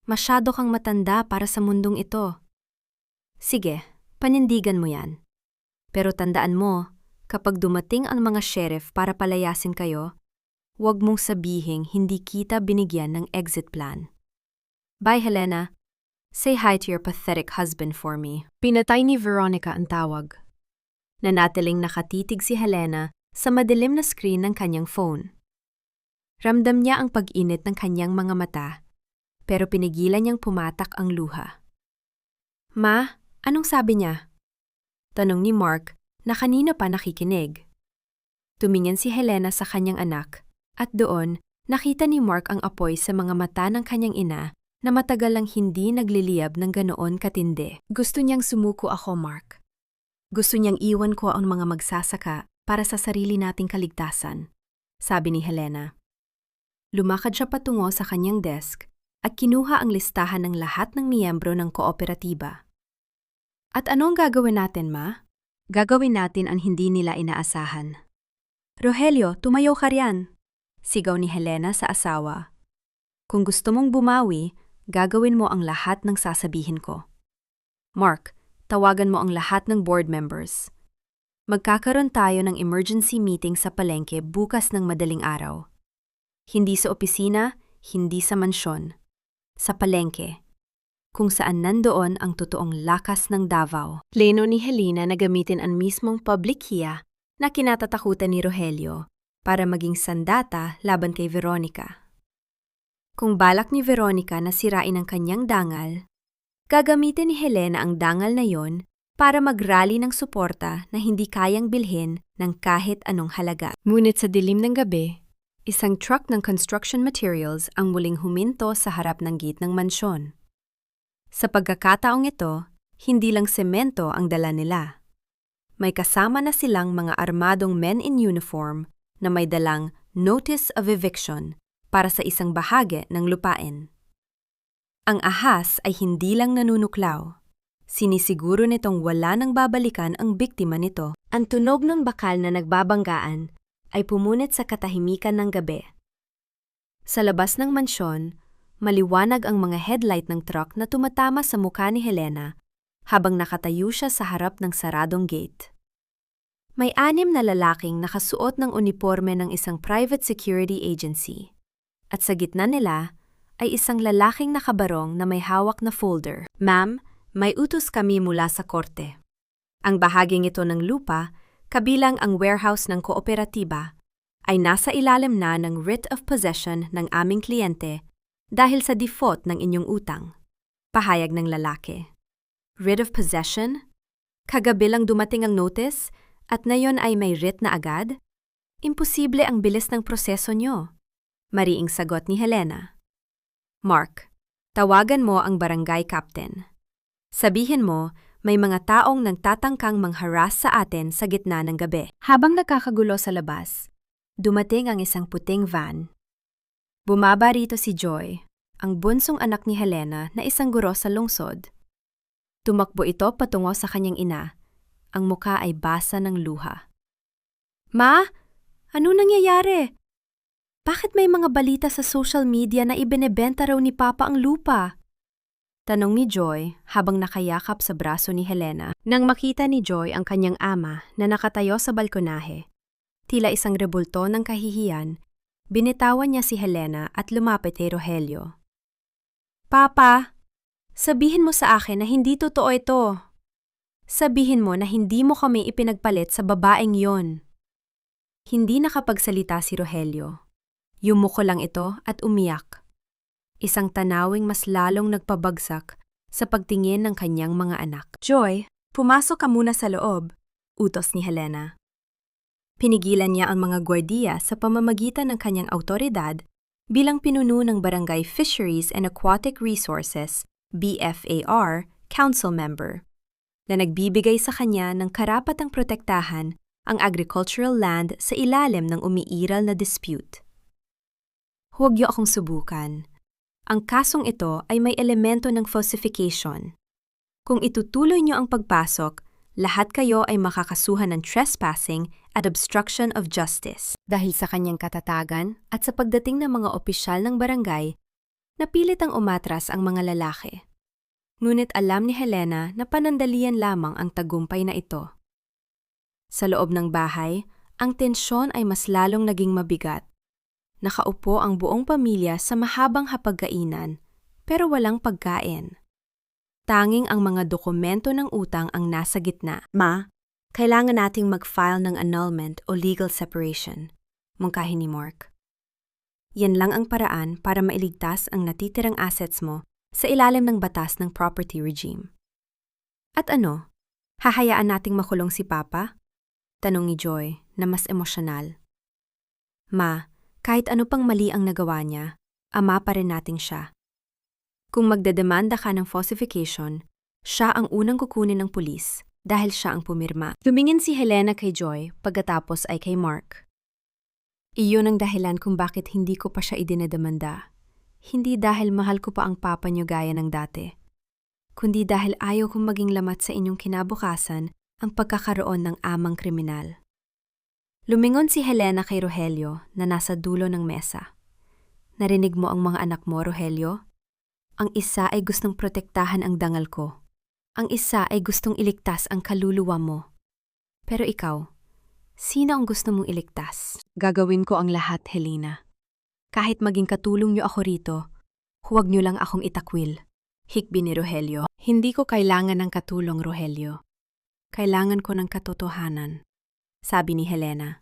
Masyado kang matanda para sa mundong ito. Sige, panindigan mo yan. Pero tandaan mo, kapag dumating ang mga sheriff para palayasin kayo, huwag mong sabihing hindi kita binigyan ng exit plan. Bye, Helena. Say hi to your pathetic husband for me. Pinatay ni Veronica ang tawag. Nanatiling nakatitig si Helena sa madilim na screen ng kanyang phone. Ramdam niya ang pag-init ng kanyang mga mata, pero pinigilan niyang pumatak ang luha. Ma, anong sabi niya? Tanong ni Mark na kanina pa nakikinig. Tumingin si Helena sa kanyang anak at doon nakita ni Mark ang apoy sa mga mata ng kanyang ina na matagal lang hindi nagliliyab ng ganoon katindi. Gusto niyang sumuko ako, Mark. Gusto niyang iwan ko ang mga magsasaka para sa sarili nating kaligtasan, sabi ni Helena. Lumakad siya patungo sa kanyang desk at kinuha ang listahan ng lahat ng miyembro ng kooperatiba. At anong gagawin natin, Ma? Gagawin natin ang hindi nila inaasahan. Rogelio, tumayo ka riyan, sigaw ni Helena sa asawa. Kung gusto mong bumawi, gagawin mo ang lahat ng sasabihin ko. Mark, tawagan mo ang lahat ng board members. Magkakaroon tayo ng emergency meeting sa palengke bukas ng madaling araw. Hindi sa opisina, hindi sa mansyon. Sa palengke, kung saan nandoon ang totoong lakas ng Davao. Pleno ni Helena na gamitin ang mismong public hiya na kinatatakutan ni Rogelio para maging sandata laban kay Veronica. Kung balak ni Veronica na sirain ang kanyang dangal, gagamitin ni Helena ang dangal na yon para mag-rally ng suporta na hindi kayang bilhin ng kahit anong halaga. Ngunit sa dilim ng gabi, isang truck ng construction materials ang muling huminto sa harap ng gate ng mansyon. Sa pagkakataong ito, hindi lang semento ang dala nila. May kasama na silang mga armadong men in uniform na may dalang notice of eviction para sa isang bahagi ng lupain. Ang ahas ay hindi lang nanunuklaw. Sinisiguro nitong wala nang babalikan ang biktima nito. Ang tunog ng bakal na nagbabanggaan ay pumunit sa katahimikan ng gabi. Sa labas ng mansyon, maliwanag ang mga headlight ng truck na tumatama sa mukha ni Helena habang nakatayo siya sa harap ng saradong gate. May 6 na lalaking nakasuot ng uniforme ng isang private security agency. At sa gitna nila ay isang lalaking nakabarong na may hawak na folder. Ma'am, may utos kami mula sa korte. Ang bahaging ito ng lupa, kabilang ang warehouse ng kooperatiba, ay nasa ilalim na ng writ of possession ng aming kliyente dahil sa default ng inyong utang. Pahayag ng lalaki. Writ of possession? Kagabi lang dumating ang notice at ngayon ay may writ na agad? Imposible ang bilis ng proseso nyo. Mariing sagot ni Helena. Mark, tawagan mo ang barangay captain. Sabihin mo, may mga taong nagtatangkang mangharas sa atin sa gitna ng gabi. Habang nakakagulo sa labas, dumating ang isang puting van. Bumaba rito si Joy, ang bunsong anak ni Helena na isang guro sa lungsod. Tumakbo ito patungo sa kanyang ina. Ang muka ay basa ng luha. Ma, ano nangyayari? Bakit may mga balita sa social media na ibinebenta raw ni Papa ang lupa? Tanong ni Joy habang nakayakap sa braso ni Helena. Nang makita ni Joy ang kanyang ama na nakatayo sa balkonahe, tila isang rebulto ng kahihiyan, binitawan niya si Helena at lumapit kay Rogelio. Papa, sabihin mo sa akin na hindi totoo ito. Sabihin mo na hindi mo kami ipinagpalit sa babaeng yon. Hindi nakapagsalita si Rogelio. Yumuko lang ito at umiyak. Isang tanawing mas lalong nagpabagsak sa pagtingin ng kanyang mga anak. Joy, pumasok ka muna sa loob, utos ni Helena. Pinigilan niya ang mga gwardiya sa pamamagitan ng kanyang awtoridad bilang pinuno ng Barangay Fisheries and Aquatic Resources, BFAR, council member, na nagbibigay sa kanya ng karapatang protektahan ang agricultural land sa ilalim ng umiiral na dispute. Huwag niyo akong subukan. Ang kasong ito ay may elemento ng falsification. Kung itutuloy niyo ang pagpasok, lahat kayo ay makakasuhan ng trespassing at obstruction of justice. Dahil sa kanyang katatagan at sa pagdating ng mga opisyal ng barangay, napilit ang umatras ang mga lalaki. Ngunit alam ni Helena na panandalian lamang ang tagumpay na ito. Sa loob ng bahay, ang tensyon ay mas lalong naging mabigat. Nakaupo ang buong pamilya sa mahabang hapagkainan, pero walang pagkain. Tanging ang mga dokumento ng utang ang nasa gitna. Ma, kailangan nating mag-file ng annulment o legal separation, mungkahi ni Mark. Yan lang ang paraan para mailigtas ang natitirang assets mo sa ilalim ng batas ng property regime. At ano, hahayaan nating makulong si Papa? Tanong ni Joy na mas emosyonal. Ma, kahit ano pang mali ang nagawa niya, ama pa rin nating siya. Kung magdedemanda ka ng falsification, siya ang unang kukunin ng pulis dahil siya ang pumirma. Tumingin si Helena kay Joy pagkatapos ay kay Mark. Iyon ang dahilan kung bakit hindi ko pa siya idinedemanda. Hindi dahil mahal ko pa ang papa niyo gaya ng dati, kundi dahil ayaw kong maging lamat sa inyong kinabukasan ang pagkakaroon ng amang kriminal. Lumingon si Helena kay Rogelio na nasa dulo ng mesa. Narinig mo ang mga anak mo, Rogelio? Ang isa ay gustong protektahan ang dangal ko. Ang isa ay gustong iligtas ang kaluluwa mo. Pero ikaw, sino ang gusto mong iligtas? Gagawin ko ang lahat, Helena. Kahit maging katulong niyo ako rito, huwag niyo lang akong itakwil. Hikbi ni Rogelio. Hindi ko kailangan ng katulong, Rogelio. Kailangan ko ng katotohanan, sabi ni Helena.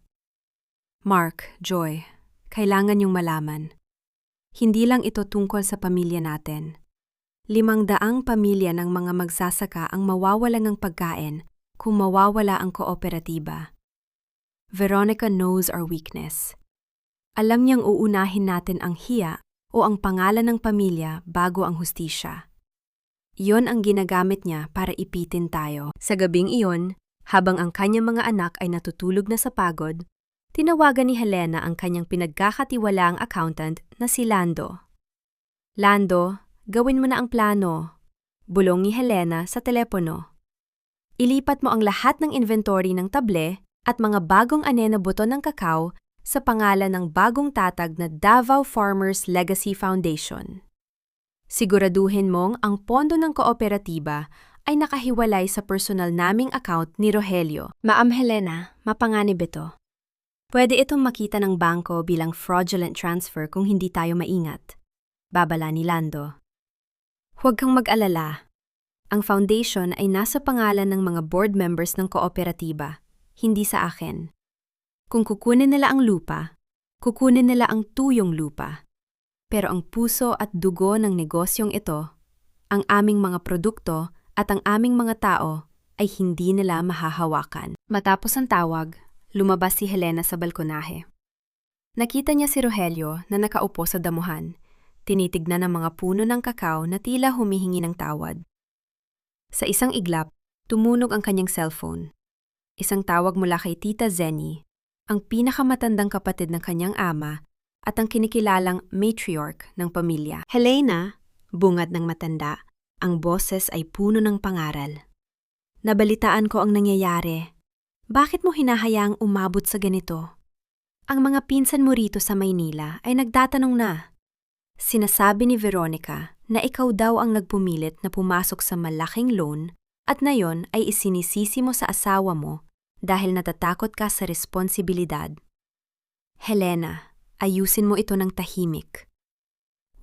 Mark, Joy, kailangan niyong malaman. Hindi lang ito tungkol sa pamilya natin. 500 pamilya ng mga magsasaka ang mawawala ng pagkain kung mawawala ang kooperatiba. Veronica knows our weakness. Alam niyang uunahin natin ang hiya o ang pangalan ng pamilya bago ang hustisya. Iyon ang ginagamit niya para ipitin tayo. Sa gabing iyon, habang ang kanyang mga anak ay natutulog na sa pagod, tinawagan ni Helena ang kanyang pinagkakatiwalaang accountant na si Lando. Lando, gawin mo na ang plano. Bulong ni Helena sa telepono. Ilipat mo ang lahat ng inventory ng table at mga bagong ane na buto ng kakao sa pangalan ng bagong tatag na Davao Farmers Legacy Foundation. Siguraduhin mong ang pondo ng kooperatiba ay nakahiwalay sa personal naming account ni Rogelio. Ma'am Helena, mapanganib ito. Pwede itong makita ng bangko bilang fraudulent transfer kung hindi tayo maingat. Babala ni Lando. Huwag kang mag-alala. Ang foundation ay nasa pangalan ng mga board members ng kooperatiba, hindi sa akin. Kung kukunin nila ang lupa, kukunin nila ang tuyong lupa. Pero ang puso at dugo ng negosyong ito, ang aming mga produkto at ang aming mga tao ay hindi nila mahahawakan. Matapos ang tawag, lumabas si Helena sa balkonahe. Nakita niya si Rogelio na nakaupo sa damuhan, tinitignan ang mga puno ng kakao na tila humihingi ng tawad. Sa isang iglap, tumunog ang kanyang cellphone. Isang tawag mula kay Tita Zenny, ang pinakamatandang kapatid ng kanyang ama at ang kinikilalang matriarch ng pamilya. Helena, bungad ng matanda, ang boses ay puno ng pangaral. Nabalitaan ko ang nangyayari. Bakit mo hinahayaang umabot sa ganito? Ang mga pinsan mo rito sa Maynila ay nagtatanong na. Sinasabi ni Veronica na ikaw daw ang nagpumilit na pumasok sa malaking loan at na yon ay isinisisi mo sa asawa mo dahil natatakot ka sa responsibilidad. Helena, ayusin mo ito ng tahimik.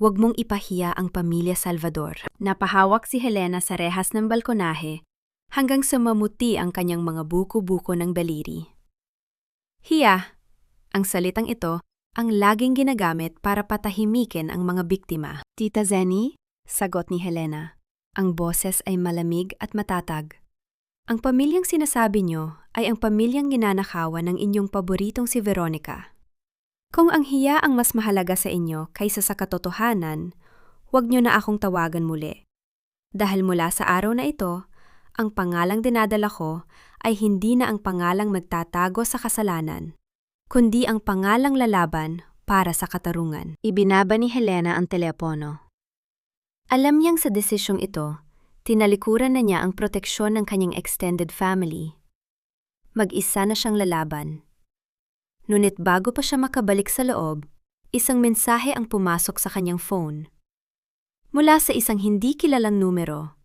Huwag mong ipahiya ang pamilya Salvador. Napahawak si Helena sa rehas ng balkonahe hanggang sa mamuti ang kanyang mga buko-buko ng daliri. Hiya, ang salitang ito ang laging ginagamit para patahimikin ang mga biktima. Tita Zenny, sagot ni Helena. Ang boses ay malamig at matatag. Ang pamilyang sinasabi niyo ay ang pamilyang ginanakawan ng inyong paboritong si Veronica. Kung ang hiya ang mas mahalaga sa inyo kaysa sa katotohanan, huwag niyo na akong tawagan muli. Dahil mula sa araw na ito, ang pangalang dinadala ko ay hindi na ang pangalang magtatago sa kasalanan, kundi ang pangalang lalaban para sa katarungan. Ibinaba ni Helena ang telepono. Alam niyang sa desisyong ito, tinalikuran na niya ang proteksyon ng kanyang extended family. Mag-isa na siyang lalaban. Ngunit bago pa siya makabalik sa loob, isang mensahe ang pumasok sa kanyang phone. Mula sa isang hindi kilalang numero.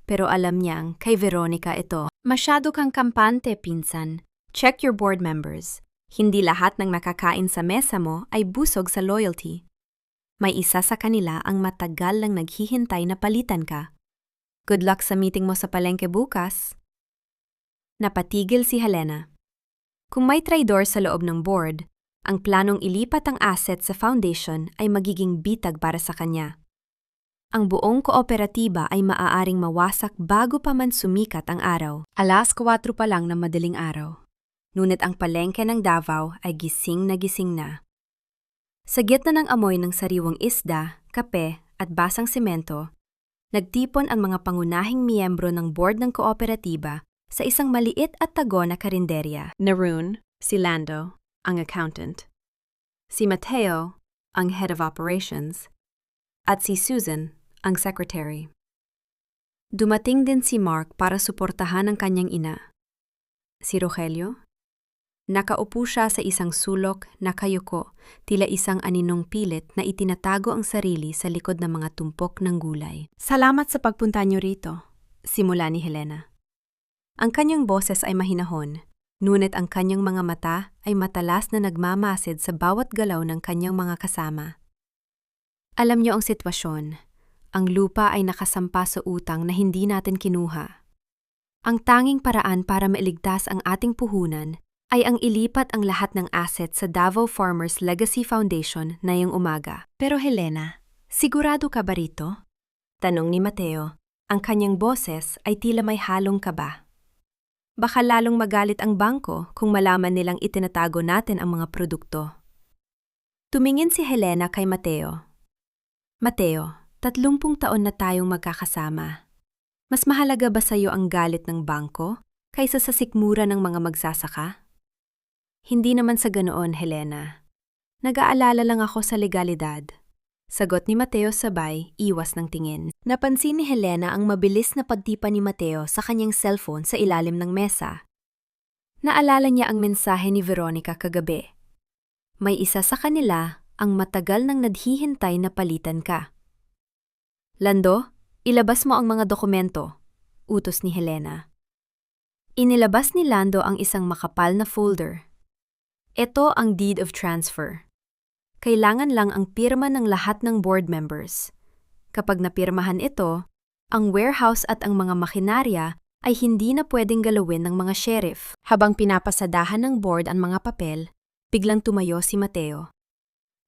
Pero alam niyang kay Veronica ito. Masyado kang kampante, pinsan. Check your board members. Hindi lahat ng nakakain sa mesa mo ay busog sa loyalty. May isa sa kanila ang matagal lang naghihintay na palitan ka. Good luck sa meeting mo sa palengke bukas. Napatigil si Helena. Kung may traidor sa loob ng board, ang planong ilipat ang asset sa foundation ay magiging bitag para sa kanya. Ang buong kooperatiba ay maaaring mawasak bago pa man sumikat ang araw. 4:00 pa lang ng madaling araw. Ngunit ang palengke ng Davao ay gising na. Sa gitna ng amoy ng sariwang isda, kape at basang semento, nagtipon ang mga pangunahing miyembro ng board ng kooperatiba sa isang maliit at tago na karinderya. Narun, si Lando, ang accountant. Si Mateo, ang head of operations. At si Susan, ang secretary. Dumating din si Mark para suportahan ang kanyang ina. Si Rogelio? Nakaupo siya sa isang sulok, nakayuko, tila isang aninong pilit na itinatago ang sarili sa likod ng mga tumpok ng gulay. Salamat sa pagpunta niyo rito, simula ni Helena. Ang kanyang boses ay mahinahon, ngunit ang kanyang mga mata ay matalas na nagmamasid sa bawat galaw ng kanyang mga kasama. Alam niyo ang sitwasyon. Ang lupa ay nakasampa sa utang na hindi natin kinuha. Ang tanging paraan para mailigtas ang ating puhunan ay ang ilipat ang lahat ng asset sa Davao Farmers Legacy Foundation na ngayong umaga. Pero Helena, sigurado ka ba rito? Tanong ni Mateo. Ang kanyang boses ay tila may halong kaba. Baka lalong magalit ang bangko kung malaman nilang itinatago natin ang mga produkto. Tumingin si Helena kay Mateo. Mateo, 30 taon na tayong magkakasama. Mas mahalaga ba sa'yo ang galit ng bangko kaysa sa sikmura ng mga magsasaka? Hindi naman sa ganoon, Helena. Nag-aalala lang ako sa legalidad. Sagot ni Mateo sabay, iwas ng tingin. Napansin ni Helena ang mabilis na pagtipa ni Mateo sa kanyang cellphone sa ilalim ng mesa. Naalala niya ang mensahe ni Veronica kagabi. May isa sa kanila ang matagal nang naghihintay na palitan ka. Lando, ilabas mo ang mga dokumento. utos ni Helena. Inilabas ni Lando ang isang makapal na folder. Ito ang deed of transfer. Kailangan lang ang pirma ng lahat ng board members. Kapag napirmahan ito, ang warehouse at ang mga makinarya ay hindi na pwedeng galawin ng mga sheriff. Habang pinapasadahan ng board ang mga papel, biglang tumayo si Mateo.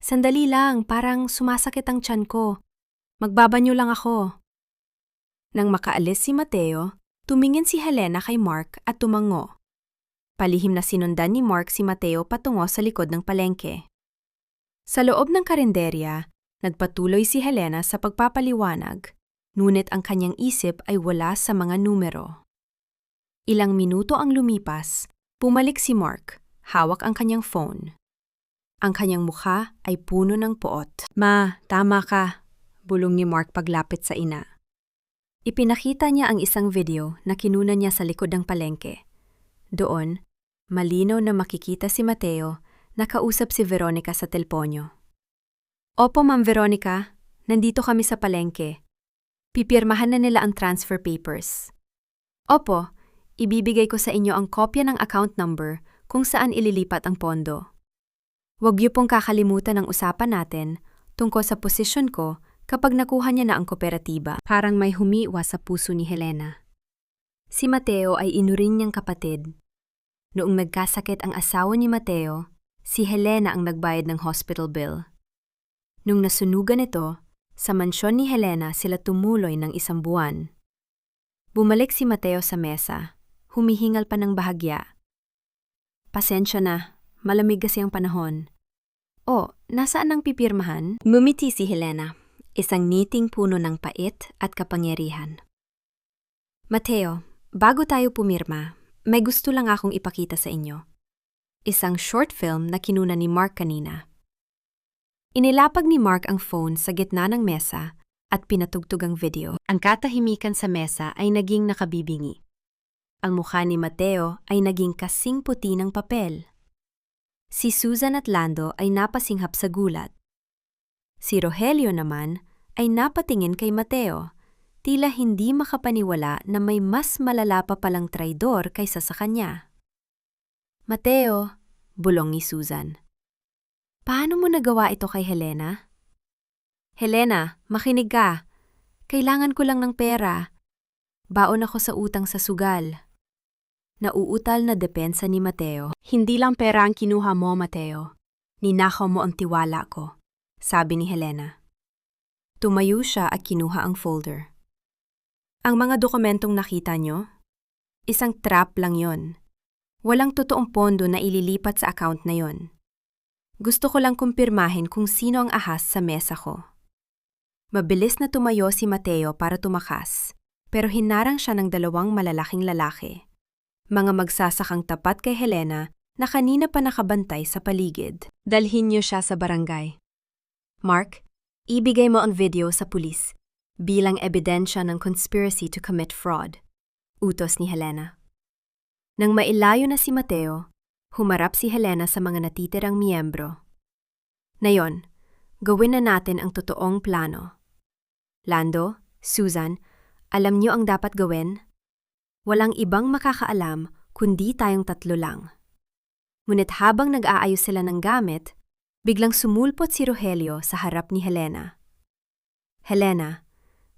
Sandali lang, parang sumasakit ang tiyan ko. Magbabanyo lang ako. Nang makaalis si Mateo, tumingin si Helena kay Mark at tumango. Palihim na sinundan ni Mark si Mateo patungo sa likod ng palengke. Sa loob ng karinderya, nagpatuloy si Helena sa pagpapaliwanag, ngunit ang kanyang isip ay wala sa mga numero. Ilang minuto ang lumipas, pumalik si Mark, hawak ang kanyang phone. Ang kanyang mukha ay puno ng poot. Ma, tama ka, bulong ni Mark paglapit sa ina. Ipinakita niya ang isang video na kinuna niya sa likod ng palengke. Doon, malinaw na makikita si Mateo na kausap si Veronica sa telponyo. Opo, Ma'am Veronica, nandito kami sa palengke. Pipirmahan na nila ang transfer papers. Opo, ibibigay ko sa inyo ang kopya ng account number kung saan ililipat ang pondo. Huwag niyo pong kakalimutan ang usapan natin tungkol sa posisyon ko kapag nakuha niya na ang kooperatiba. Parang may humiwa sa puso ni Helena. Si Mateo ay inuring niyang kapatid. Noong nagkasakit ang asawa ni Mateo, si Helena ang nagbayad ng hospital bill. Nung nasunugan ito, sa mansyon ni Helena sila tumuloy ng 1 buwan. Bumalik si Mateo sa mesa, humihingal pa ng bahagya. Pasensya na, malamig kasi ang panahon. Oh, nasaan ang pipirmahan? Ngumiti si Helena, isang ngiting puno ng pait at kapangyarihan. Mateo, bago tayo pumirma, may gusto lang akong ipakita sa inyo. Isang short film na kinuna ni Mark kanina. Inilapag ni Mark ang phone sa gitna ng mesa at pinatugtog ang video. Ang katahimikan sa mesa ay naging nakabibingi. Ang mukha ni Mateo ay naging kasing puti ng papel. Si Susan at Lando ay napasinghap sa gulat. Si Rogelio naman ay napatingin kay Mateo, tila hindi makapaniwala na may mas malala pa palang traidor kaysa sa kanya. Mateo, bulong ni Susan. Paano mo nagawa ito kay Helena? Helena, makinig ka. Kailangan ko lang ng pera. Baon ako sa utang sa sugal. Nauutal na depensa ni Mateo. Hindi lang pera ang kinuha mo, Mateo. Ninakaw mo ang tiwala ko, sabi ni Helena. Tumayo siya at kinuha ang folder. Ang mga dokumentong nakita nyo? Isang trap lang yon. Walang totoong pondo na ililipat sa account na yon. Gusto ko lang kumpirmahin kung sino ang ahas sa mesa ko. Mabilis na tumayo si Mateo para tumakas, pero hinarang siya ng 2 malalaking lalaki. Mga magsasakang tapat kay Helena na kanina pa nakabantay sa paligid. Dalhin niyo siya sa barangay. Mark, ibigay mo ang video sa pulis bilang ebidensya ng conspiracy to commit fraud, utos ni Helena. Nang mailayo na si Mateo, humarap si Helena sa mga natitirang miyembro. Ngayon, gawin na natin ang totoong plano. Lando, Susan, alam niyo ang dapat gawin? Walang ibang makakaalam kundi tayong 3 lang. Ngunit habang nag-aayos sila ng gamit, biglang sumulpot si Rogelio sa harap ni Helena. Helena,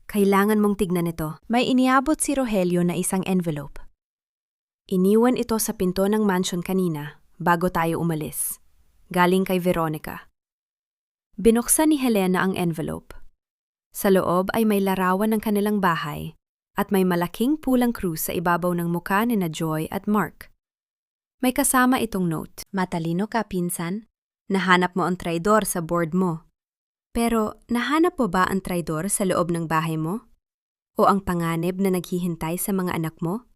kailangan mong tignan ito. May iniabot si Rogelio na isang envelope. Iniwan ito sa pinto ng mansion kanina bago tayo umalis. Galing kay Veronica. Binuksan ni Helena ang envelope. Sa loob ay may larawan ng kanilang bahay at may malaking pulang krus sa ibabaw ng mukha ni na Joy at Mark. May kasama itong note. Matalino ka, pinsan. Nahanap mo ang traidor sa board mo. Pero nahanap mo ba ang traidor sa loob ng bahay mo? O ang panganib na naghihintay sa mga anak mo?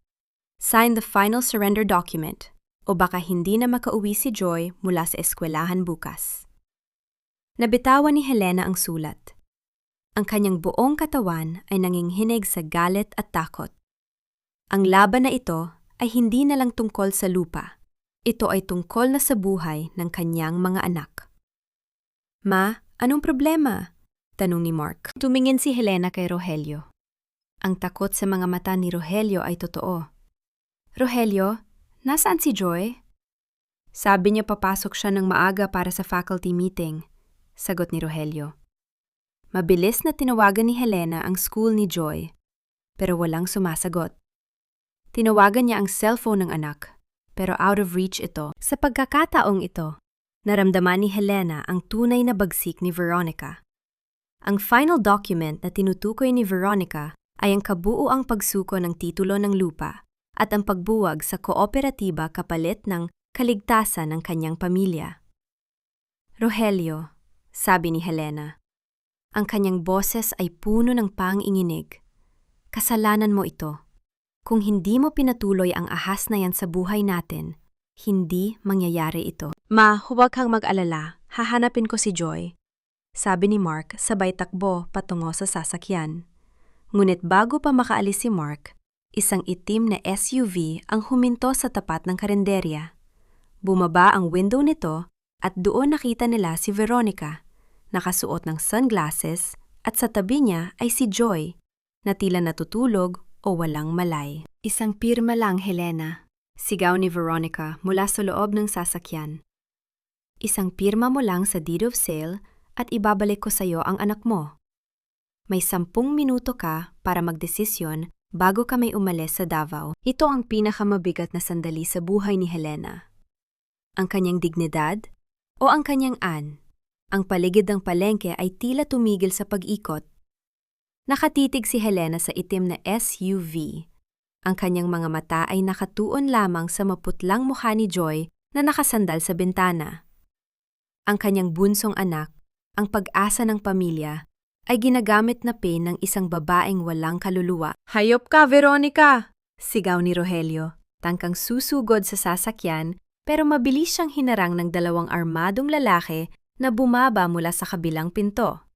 Sign the final surrender document o baka hindi na makauwi si Joy mula sa eskwelahan bukas. Nabitawan ni Helena ang sulat. Ang kanyang buong katawan ay nanginghinig sa galit at takot. Ang laban na ito ay hindi na lang tungkol sa lupa. Ito ay tungkol na sa buhay ng kanyang mga anak. Ma, anong problema? Tanong ni Mark. Tumingin si Helena kay Rogelio. Ang takot sa mga mata ni Rogelio ay totoo. Rogelio, nasaan si Joy? Sabi niya papasok siya ng maaga para sa faculty meeting, sagot ni Rogelio. Mabilis na tinawagan ni Helena ang school ni Joy, pero walang sumasagot. Tinawagan niya ang cellphone ng anak, pero out of reach ito. Sa pagkakataong ito, naramdaman ni Helena ang tunay na bagsik ni Veronica. Ang final document na tinutukoy ni Veronica ay ang kabuuang pagsuko ng titulo ng lupa at ang pagbuwag sa kooperatiba kapalit ng kaligtasan ng kanyang pamilya. Rogelio, sabi ni Helena, ang kanyang boses ay puno ng pang-inginig. Kasalanan mo ito. Kung hindi mo pinatuloy ang ahas na yan sa buhay natin, hindi mangyayari ito. Ma, huwag kang mag-alala. Hahanapin ko si Joy. Sabi ni Mark sabay takbo patungo sa sasakyan. Ngunit bago pa makaalis si Mark, isang itim na SUV ang huminto sa tapat ng karenderya. Bumaba ang window nito at doon nakita nila si Veronica, nakasuot ng sunglasses at sa tabi niya ay si Joy, na tila natutulog o walang malay. Isang pirma lang, Helena, sigaw ni Veronica mula sa loob ng sasakyan. Isang pirma mo lang sa deed of sale at ibabalik ko sa iyo ang anak mo. May 10 minuto ka para magdesisyon bago kami umalis sa Davao. Ito ang pinakamabigat na sandali sa buhay ni Helena. Ang kanyang dignidad o ang kanyang ang paligid ng palengke ay tila tumigil sa pag-ikot. Nakatitig si Helena sa itim na SUV. Ang kanyang mga mata ay nakatuon lamang sa maputlang mukha ni Joy na nakasandal sa bintana. Ang kanyang bunsong anak, ang pag-asa ng pamilya, ay ginagamit na pin ng isang babaeng walang kaluluwa. Hayop ka, Veronica! Sigaw ni Rogelio, tangkang susugod sa sasakyan pero mabilis siyang hinarang ng 2 armadong lalaki na bumaba mula sa kabilang pinto.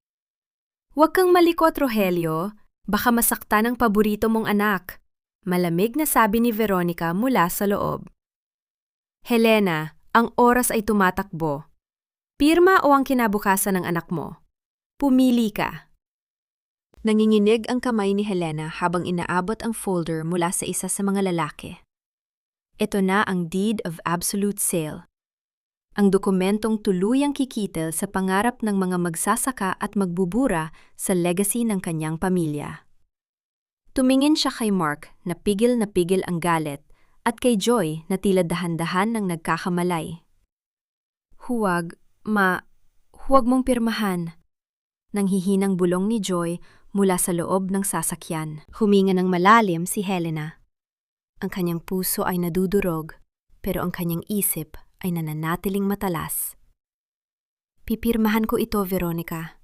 Huwag kang malikot, Rogelio. Baka masaktan ang paborito mong anak. Malamig na sabi ni Veronica mula sa loob. Helena, ang oras ay tumatakbo. Pirma o ang kinabukasan ng anak mo? Pumili ka. Nanginginig ang kamay ni Helena habang inaabot ang folder mula sa isa sa mga lalaki. Ito na ang Deed of Absolute Sale. Ang dokumentong tuluyang kikitil sa pangarap ng mga magsasaka at magbubura sa legacy ng kanyang pamilya. Tumingin siya kay Mark na pigil ang galit at kay Joy na tila dahan-dahan ng nagkakamalay. Huwag mong pirmahan. Nanghihinang bulong ni Joy mula sa loob ng sasakyan. Huminga ng malalim si Helena. Ang kanyang puso ay nadudurog, pero ang kanyang isip ay nananatiling matalas. Pipirmahan ko ito, Veronica,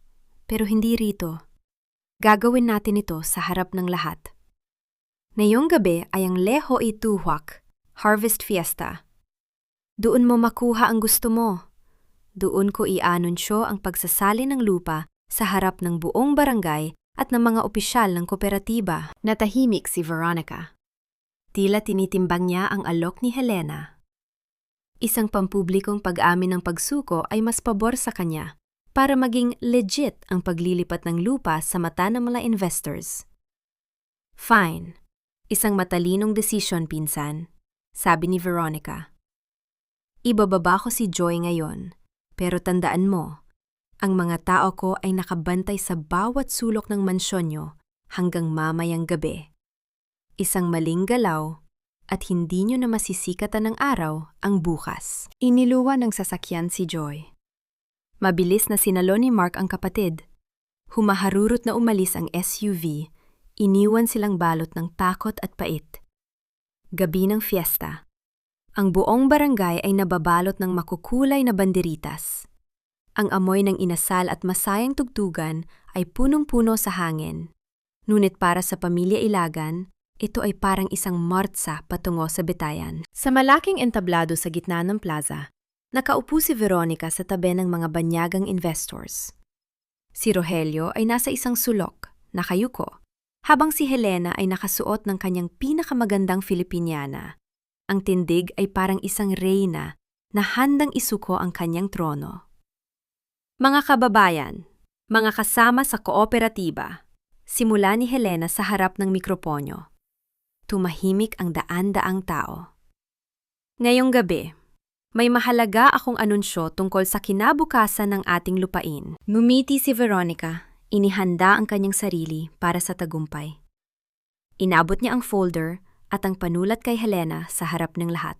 pero hindi rito. Gagawin natin ito sa harap ng lahat. Ngayong gabi ay ang Leho Ituhuak, Harvest Fiesta. Doon mo makuha ang gusto mo. Doon ko i-anunsyo ang pagsasali ng lupa sa harap ng buong barangay at ng mga opisyal ng kooperatiba. Natahimik si Veronica. Tila tinitimbang niya ang alok ni Helena. Isang pampublikong pag-amin ng pagsuko ay mas pabor sa kanya para maging legit ang paglilipat ng lupa sa mata ng mga investors. Fine. Isang matalinong desisyon, pinsan, sabi ni Veronica. Ibababa ko si Joy ngayon, pero tandaan mo, ang mga tao ko ay nakabantay sa bawat sulok ng mansyon niyo hanggang mamayang gabi. Isang maling galaw at hindi nyo na masisikatan ng araw ang bukas. Iniluwa ng sasakyan si Joy. Mabilis na sinalo ni Mark ang kapatid. Humaharurot na umalis ang SUV, iniwan silang balot ng takot at pait. Gabi ng fiesta. Ang buong barangay ay nababalot ng makukulay na banderitas. Ang amoy ng inasal at masayang tugtugan ay punong-puno sa hangin. Ngunit para sa pamilya Ilagan, ito ay parang isang martsa patungo sa bitayan. Sa malaking entablado sa gitna ng plaza, nakaupo si Veronica sa tabi ng mga banyagang investors. Si Rogelio ay nasa isang sulok, nakayuko, habang si Helena ay nakasuot ng kanyang pinakamagandang Filipiniana. Ang tindig ay parang isang reyna na handang isuko ang kanyang trono. Mga kababayan, mga kasama sa kooperatiba, Simula ni Helena sa harap ng mikroponyo. Tumahimik ang daan-daang tao. Ngayong gabi, may mahalaga akong anunsyo tungkol sa kinabukasan ng ating lupain. Ngumiti si Veronica. Inihanda ang kanyang sarili para sa tagumpay. Inabot niya ang folder at ang panulat kay Helena sa harap ng lahat.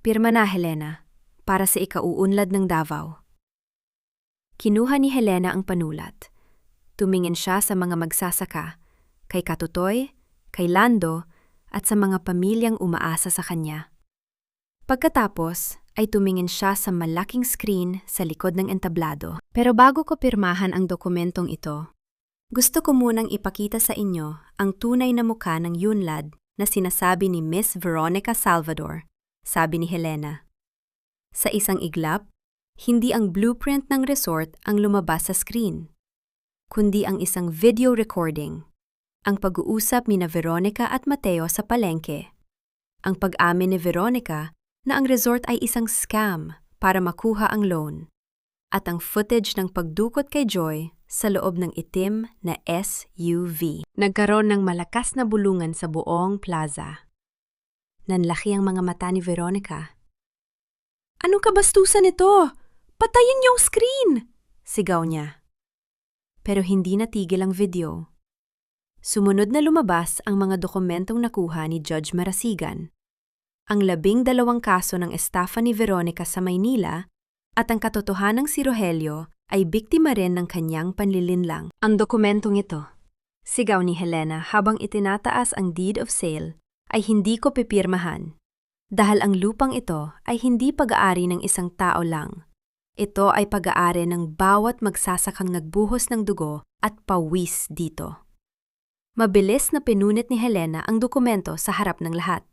Pirma na, Helena, para sa ikauunlad ng Davao. Kinuha ni Helena ang panulat. Tumingin siya sa mga magsasaka, kay Katutoy, kay Lando, at sa mga pamilyang umaasa sa kanya. Pagkatapos, ay tumingin siya sa malaking screen sa likod ng entablado. Pero bago ko pirmahan ang dokumentong ito, gusto ko munang ipakita sa inyo ang tunay na mukha ng yunlad na sinasabi ni Miss Veronica Salvador, sabi ni Helena. Sa isang iglap, hindi ang blueprint ng resort ang lumabas sa screen, kundi ang isang video recording, ang pag-uusap ni Veronica at Mateo sa palengke, ang pag-amin ni Veronica na ang resort ay isang scam para makuha ang loan, at ang footage ng pagdukot kay Joy sa loob ng itim na SUV. Nagkaroon ng malakas na bulungan sa buong plaza. Nanlaki ang mga mata ni Veronica. "Anong kabastusan ito? Patayin niyo ang screen!" sigaw niya. Pero hindi natigil ang video. Sumunod na lumabas ang mga dokumentong nakuha ni Judge Marasigan, ang 12 kaso ng estafa ni Veronica sa Maynila at ang katotohanang si Rogelio ay biktima rin ng kanyang panlilinlang. Ang dokumentong ito, sigaw ni Helena habang itinataas ang deed of sale, ay hindi ko pipirmahan. Dahil ang lupang ito ay hindi pag-aari ng isang tao lang. Ito ay pag-aari ng bawat magsasakang nagbuhos ng dugo at pawis dito. Mabilis na pinunit ni Helena ang dokumento sa harap ng lahat.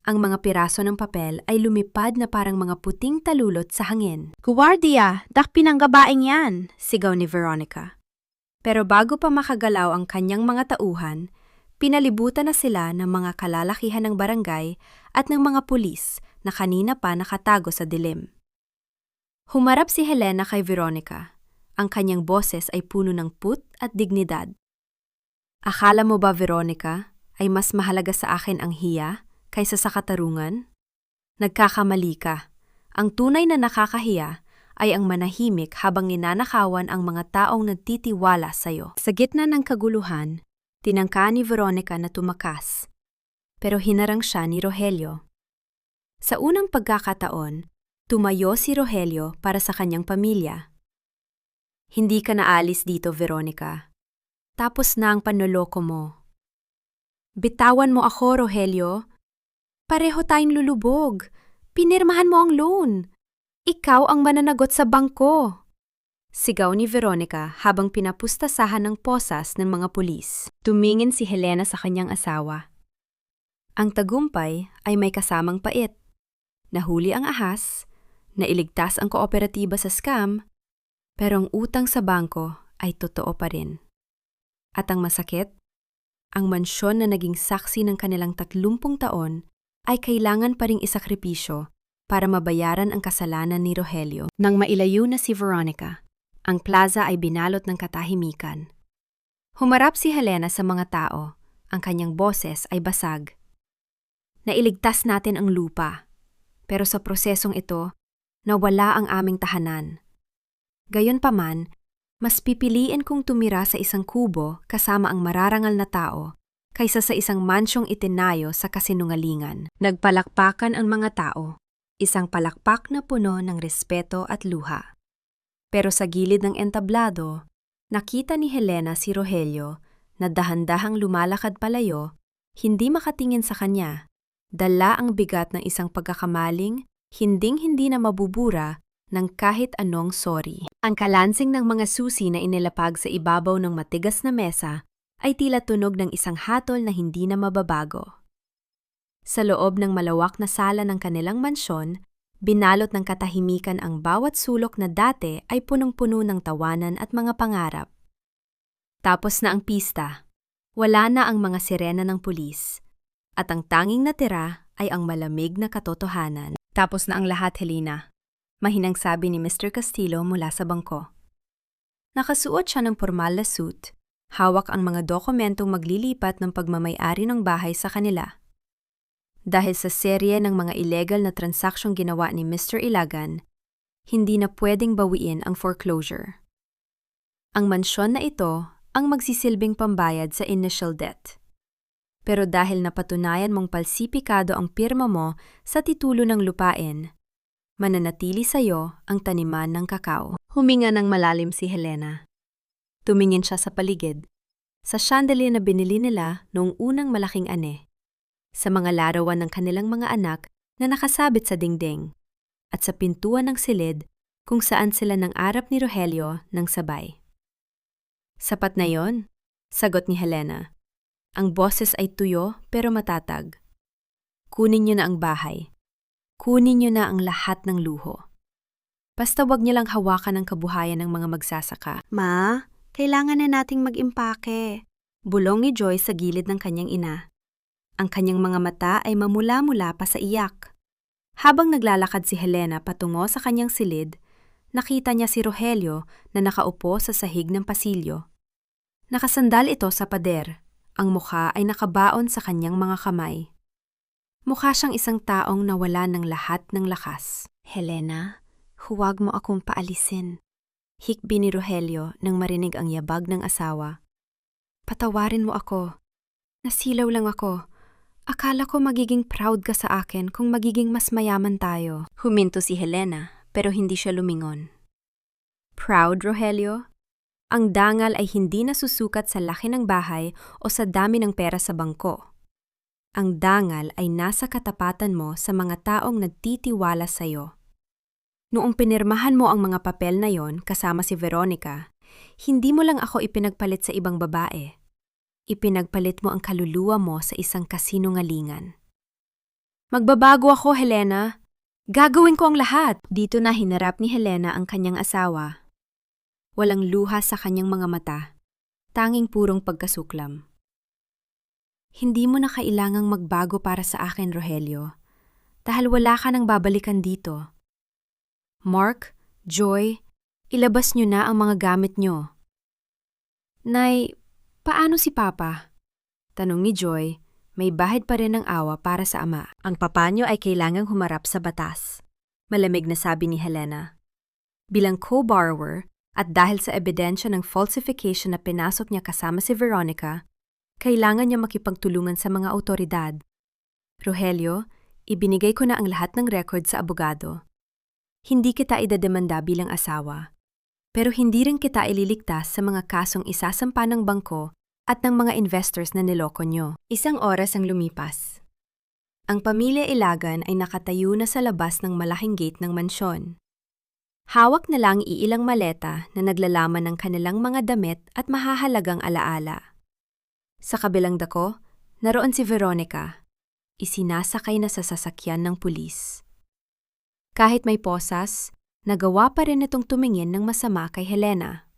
Ang mga piraso ng papel ay lumipad na parang mga puting talulot sa hangin. "Guwardiya, dakpin ang gabaeng yan!" sigaw ni Veronica. Pero bago pa makagalaw ang kanyang mga tauhan, pinalibutan na sila ng mga kalalakihan ng barangay at ng mga pulis na kanina pa nakatago sa dilim. Humarap si Helena kay Veronica. Ang kanyang boses ay puno ng put at dignidad. "Akala mo ba, Veronica, ay mas mahalaga sa akin ang hiya kaysa sa katarungan? Nagkakamali ka. Ang tunay na nakakahiya ay ang manahimik habang ninanakawan ang mga taong nagtitiwala sa'yo." Sa gitna ng kaguluhan, tinangka ni Veronica na tumakas. Pero hinarang siya ni Rogelio. Sa unang pagkakataon, tumayo si Rogelio para sa kanyang pamilya. "Hindi ka naalis dito, Veronica. Tapos na ang panloloko mo. Bitawan mo ako, Rogelio. Pareho tayong lulubog. Pinirmahan mo ang loan. Ikaw ang mananagot sa bangko." Sigaw ni Veronica habang pinapustasahan ng posas ng mga pulis. Tumingin si Helena sa kanyang asawa. Ang tagumpay ay may kasamang pait. Nahuli ang ahas, nailigtas ang kooperatiba sa scam, pero ang utang sa bangko ay totoo pa rin. At ang masakit, ang mansyon na naging saksi ng kanilang 30 taon ay kailangan pa ring isakripisyo para mabayaran ang kasalanan ni Rogelio. Nang mailayo na si Veronica, ang plaza ay binalot ng katahimikan. Humarap si Helena sa mga tao, ang kanyang boses ay basag. "Nailigtas natin ang lupa, pero sa prosesong ito, nawala ang aming tahanan. Gayunpaman, mas pipiliin kong tumira sa isang kubo kasama ang mararangal na tao kaysa sa isang mansyong itinayo sa kasinungalingan." Nagpalakpakan ang mga tao, isang palakpak na puno ng respeto at luha. Pero sa gilid ng entablado, nakita ni Helena si Rogelio na dahan-dahang lumalakad palayo, hindi makatingin sa kanya. Dala ang bigat ng isang pagkakamaling, hinding-hindi na mabubura ng kahit anong sorry. Ang kalansing ng mga susi na inilapag sa ibabaw ng matigas na mesa ay tila tunog ng isang hatol na hindi na mababago. Sa loob ng malawak na sala ng kanilang mansyon, binalot ng katahimikan ang bawat sulok na dati ay punong-puno ng tawanan at mga pangarap. Tapos na ang pista. Wala na ang mga sirena ng pulis. At ang tanging natira ay ang malamig na katotohanan. "Tapos na ang lahat, Helena," mahinang sabi ni Mr. Castillo mula sa bangko. Nakasuot siya ng pormal na suit, Hawak ang mga dokumentong maglilipat ng pagmamay-ari ng bahay sa kanila. Dahil sa serye ng mga illegal na transaksyong ginawa ni Mr. Ilagan, hindi na pwedeng bawiin ang foreclosure. Ang mansyon na ito ang magsisilbing pambayad sa initial debt. Pero dahil napatunayan mong palsipikado ang pirma mo sa titulo ng lupain, mananatili sa'yo ang taniman ng kakao. Huminga ng malalim si Helena. Tumingin siya sa paligid, sa chandelier na binili nila noong unang malaking ane, sa mga larawan ng kanilang mga anak na nakasabit sa dingding, at sa pintuan ng silid kung saan sila nang arap ni Rogelio ng sabay. Sapat na yon, sagot ni Helena. Ang boses ay tuyo pero matatag. Kunin niyo na ang bahay. Kunin niyo na ang lahat ng luho. Basta wag niyo lang hawakan ang kabuhayan ng mga magsasaka. Ma, kailangan na nating mag-impake. Bulong ni Joy sa gilid ng kanyang ina. Ang kanyang mga mata ay mamula-mula pa sa iyak. Habang naglalakad si Helena patungo sa kanyang silid, nakita niya si Rogelio na nakaupo sa sahig ng pasilyo. Nakasandal ito sa pader. Ang mukha ay nakabaon sa kanyang mga kamay. Mukha siyang isang taong nawala ng lahat ng lakas. Helena, huwag mo akong paalisin. Hikbi ni Rogelio nang marinig ang yabag ng asawa. Patawarin mo ako. Nasilaw lang ako. Akala ko magiging proud ka sa akin kung magiging mas mayaman tayo. Huminto si Helena pero hindi siya lumingon. Proud, Rogelio? Ang dangal ay hindi nasusukat sa laki ng bahay o sa dami ng pera sa bangko. Ang dangal ay nasa katapatan mo sa mga taong nagtitiwala sa iyo. Noong pinirmahan mo ang mga papel na yon kasama si Veronica, hindi mo lang ako ipinagpalit sa ibang babae. Ipinagpalit mo ang kaluluwa mo sa isang kasinungalingan. Magbabago ako, Helena. Gagawin ko ang lahat. Dito na hinarap ni Helena ang kanyang asawa. Walang luha sa kanyang mga mata, tanging purong pagkasuklam. Hindi mo na kailangang magbago para sa akin, Rogelio, dahil wala ka nang babalikan dito. Mark, Joy, ilabas niyo na ang mga gamit niyo. Nay, paano si Papa? Tanong ni Joy, may bahid pa rin ng awa para sa ama. Ang papa niyo ay kailangang humarap sa batas. Malamig na sabi ni Helena. Bilang co-borrower, at dahil sa ebidensya ng falsification na pinasok niya kasama si Veronica, kailangan niya makipagtulungan sa mga awtoridad. Rogelio, ibinigay ko na ang lahat ng record sa abogado. Hindi kita idedemanda bilang asawa, pero hindi rin kita ililigtas sa mga kasong isasampa ng bangko at ng mga investors na niloko niyo. Isang oras ang lumipas. Ang pamilya Ilagan ay nakatayo na sa labas ng malaking gate ng mansyon. Hawak na lang iilang maleta na naglalaman ng kanilang mga damit at mahahalagang alaala. Sa kabilang dako, naroon si Veronica, isinasakay na sa sasakyan ng pulis. Kahit may posas, nagawa pa rin itong tumingin ng masama kay Helena.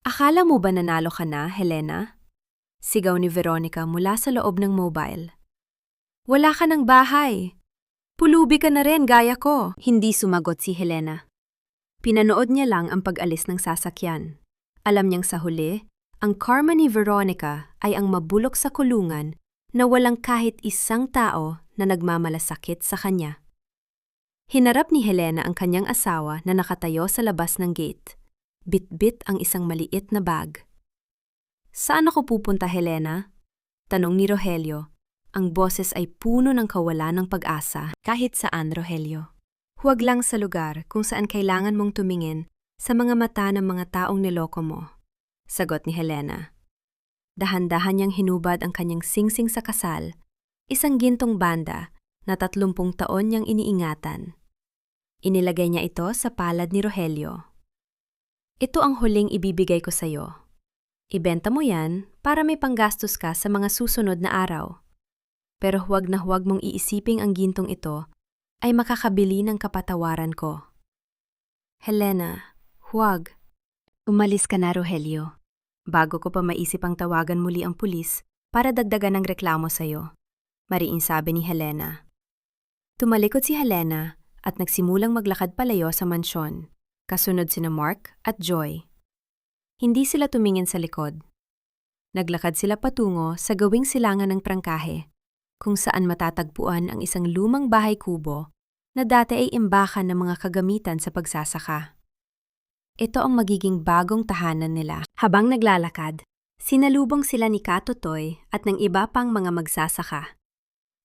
Akala mo ba nanalo ka na, Helena? Sigaw ni Veronica mula sa loob ng mobile. Wala ka ng bahay. Pulubi ka na rin gaya ko. Hindi sumagot si Helena. Pinanood niya lang ang pag-alis ng sasakyan. Alam niyang sa huli, ang karma ni Veronica ay ang mabulok sa kulungan na walang kahit isang tao na nagmamalasakit sa kanya. Hinarap ni Helena ang kanyang asawa na nakatayo sa labas ng gate. Bit-bit ang isang maliit na bag. Saan ako pupunta, Helena? Tanong ni Rogelio. Ang boses ay puno ng kawalan ng pag-asa. Kahit saan, Rogelio. Huwag lang sa lugar kung saan kailangan mong tumingin sa mga mata ng mga taong niloko mo, sagot ni Helena. Dahan-dahan niyang hinubad ang kanyang singsing sa kasal, isang gintong banda na 30 taon niyang iniingatan. Inilagay niya ito sa palad ni Rogelio. Ito ang huling ibibigay ko sa iyo. Ibenta mo yan para may panggastos ka sa mga susunod na araw. Pero huwag na huwag mong iisiping ang gintong ito ay makakabili ng kapatawaran ko. Helena, huwag. Umalis ka na, Rogelio. Bago ko pa maisip ang tawagan muli ang pulis para dagdagan ng reklamo sa'yo, mariing sabi ni Helena. Tumalikod si Helena at nagsimulang maglakad palayo sa mansyon, kasunod sina Mark at Joy. Hindi sila tumingin sa likod. Naglakad sila patungo sa gawing silangan ng prangkahe, kung saan matatagpuan ang isang lumang bahay kubo na dati ay imbakan ng mga kagamitan sa pagsasaka. Ito ang magiging bagong tahanan nila. Habang naglalakad, sinalubong sila ni Katotoy at ng iba pang mga magsasaka.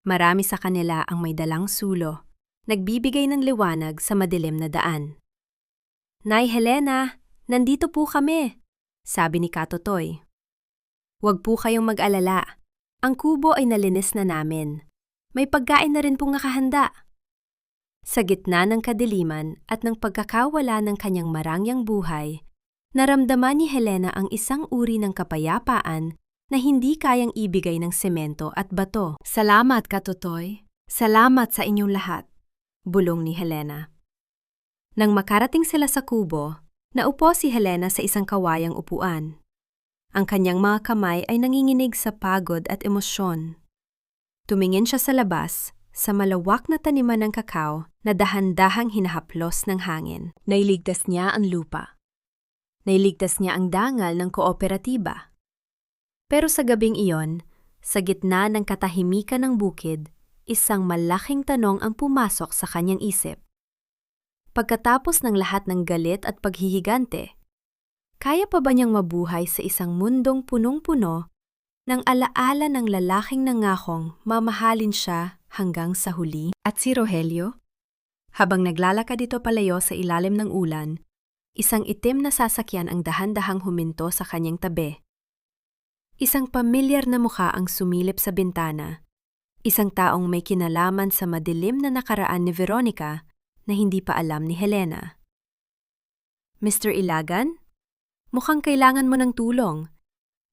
Marami sa kanila ang may dalang sulo, nagbibigay ng liwanag sa madilim na daan. "Nay Helena, nandito po kami," sabi ni Katotoy. "Huwag po kayong mag-alala. Ang kubo ay nalinis na namin. May pagkain na rin pong nakahanda." Sa gitna ng kadiliman at ng pagkakawala ng kanyang marangyang buhay, naramdaman ni Helena ang isang uri ng kapayapaan na hindi kayang ibigay ng semento at bato. "Salamat, Katotoy. Salamat sa inyong lahat," bulong ni Helena. Nang makarating sila sa kubo, naupo si Helena sa isang kawayang upuan. Ang kanyang mga kamay ay nanginginig sa pagod at emosyon. Tumingin siya sa labas, sa malawak na taniman ng kakao na dahan-dahang hinahaplos ng hangin. Nailigtas niya ang lupa. Nailigtas niya ang dangal ng kooperatiba. Pero sa gabing iyon, sa gitna ng katahimikan ng bukid, isang malaking tanong ang pumasok sa kanyang isip. Pagkatapos ng lahat ng galit at paghihigante, kaya pa ba niyang mabuhay sa isang mundong punong-puno ng alaala ng lalaking nangakong mamahalin siya hanggang sa huli? At si Rogelio? Habang naglalakad ito palayo sa ilalim ng ulan, isang itim na sasakyan ang dahan-dahang huminto sa kanyang tabi. Isang pamilyar na mukha ang sumilip sa bintana. Isang taong may kinalaman sa madilim na nakaraan ni Veronica na hindi pa alam ni Helena. "Mr. Ilagan? Mukhang kailangan mo ng tulong.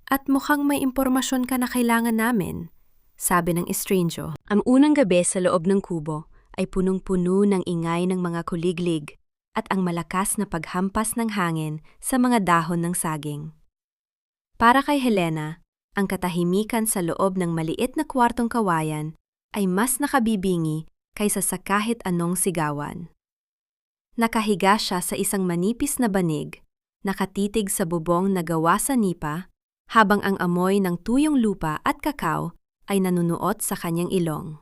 At mukhang may impormasyon ka na kailangan namin," sabi ng estrange. Ang unang gabi sa loob ng kubo ay punong-puno ng ingay ng mga kuliglig at ang malakas na paghampas ng hangin sa mga dahon ng saging. Para kay Helena, ang katahimikan sa loob ng maliit na kwartong kawayan ay mas nakabibingi kaysa sa kahit anong sigawan. Nakahiga siya sa isang manipis na banig, nakatitig sa bubong na gawa sa nipa, habang ang amoy ng tuyong lupa at kakao ay nanunuot sa kanyang ilong.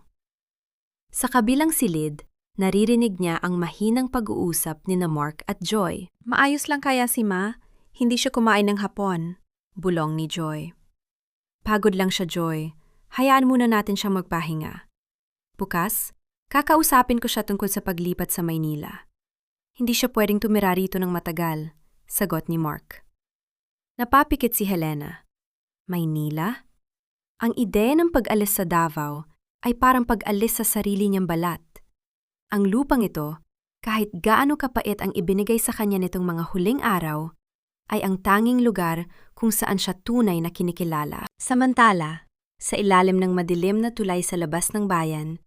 Sa kabilang silid, naririnig niya ang mahinang pag-uusap ni Mark at Joy. "Maayos lang kaya si Ma? Hindi siya kumain ng hapon," bulong ni Joy. "Pagod lang siya, Joy. Hayaan muna natin siyang magpahinga. Bukas, kakausapin ko siya tungkol sa paglipat sa Maynila. Hindi siya pwedeng tumira rito ng matagal," sagot ni Mark. Napapikit si Helena. Maynila? Ang ideya ng pag-alis sa Davao ay parang pag-alis sa sarili niyang balat. Ang lupang ito, kahit gaano kapait ang ibinigay sa kanya nitong mga huling araw, ay ang tanging lugar kung saan siya tunay na kinikilala. Samantala, sa ilalim ng madilim na tulay sa labas ng bayan,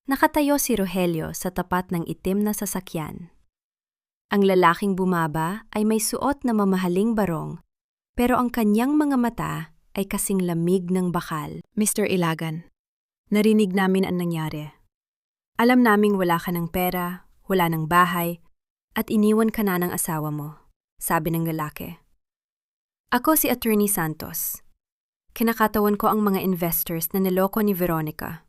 nakatayo si Rogelio sa tapat ng itim na sasakyan. Ang lalaking bumaba ay may suot na mamahaling barong, pero ang kanyang mga mata ay kasing lamig ng bakal. "Mr. Ilagan, narinig namin ang nangyari. Alam naming wala ka ng pera, wala ng bahay, at iniwan ka na ng asawa mo," sabi ng lalaki. "Ako si Attorney Santos. Kinakatawan ko ang mga investors na niloko ni Veronica.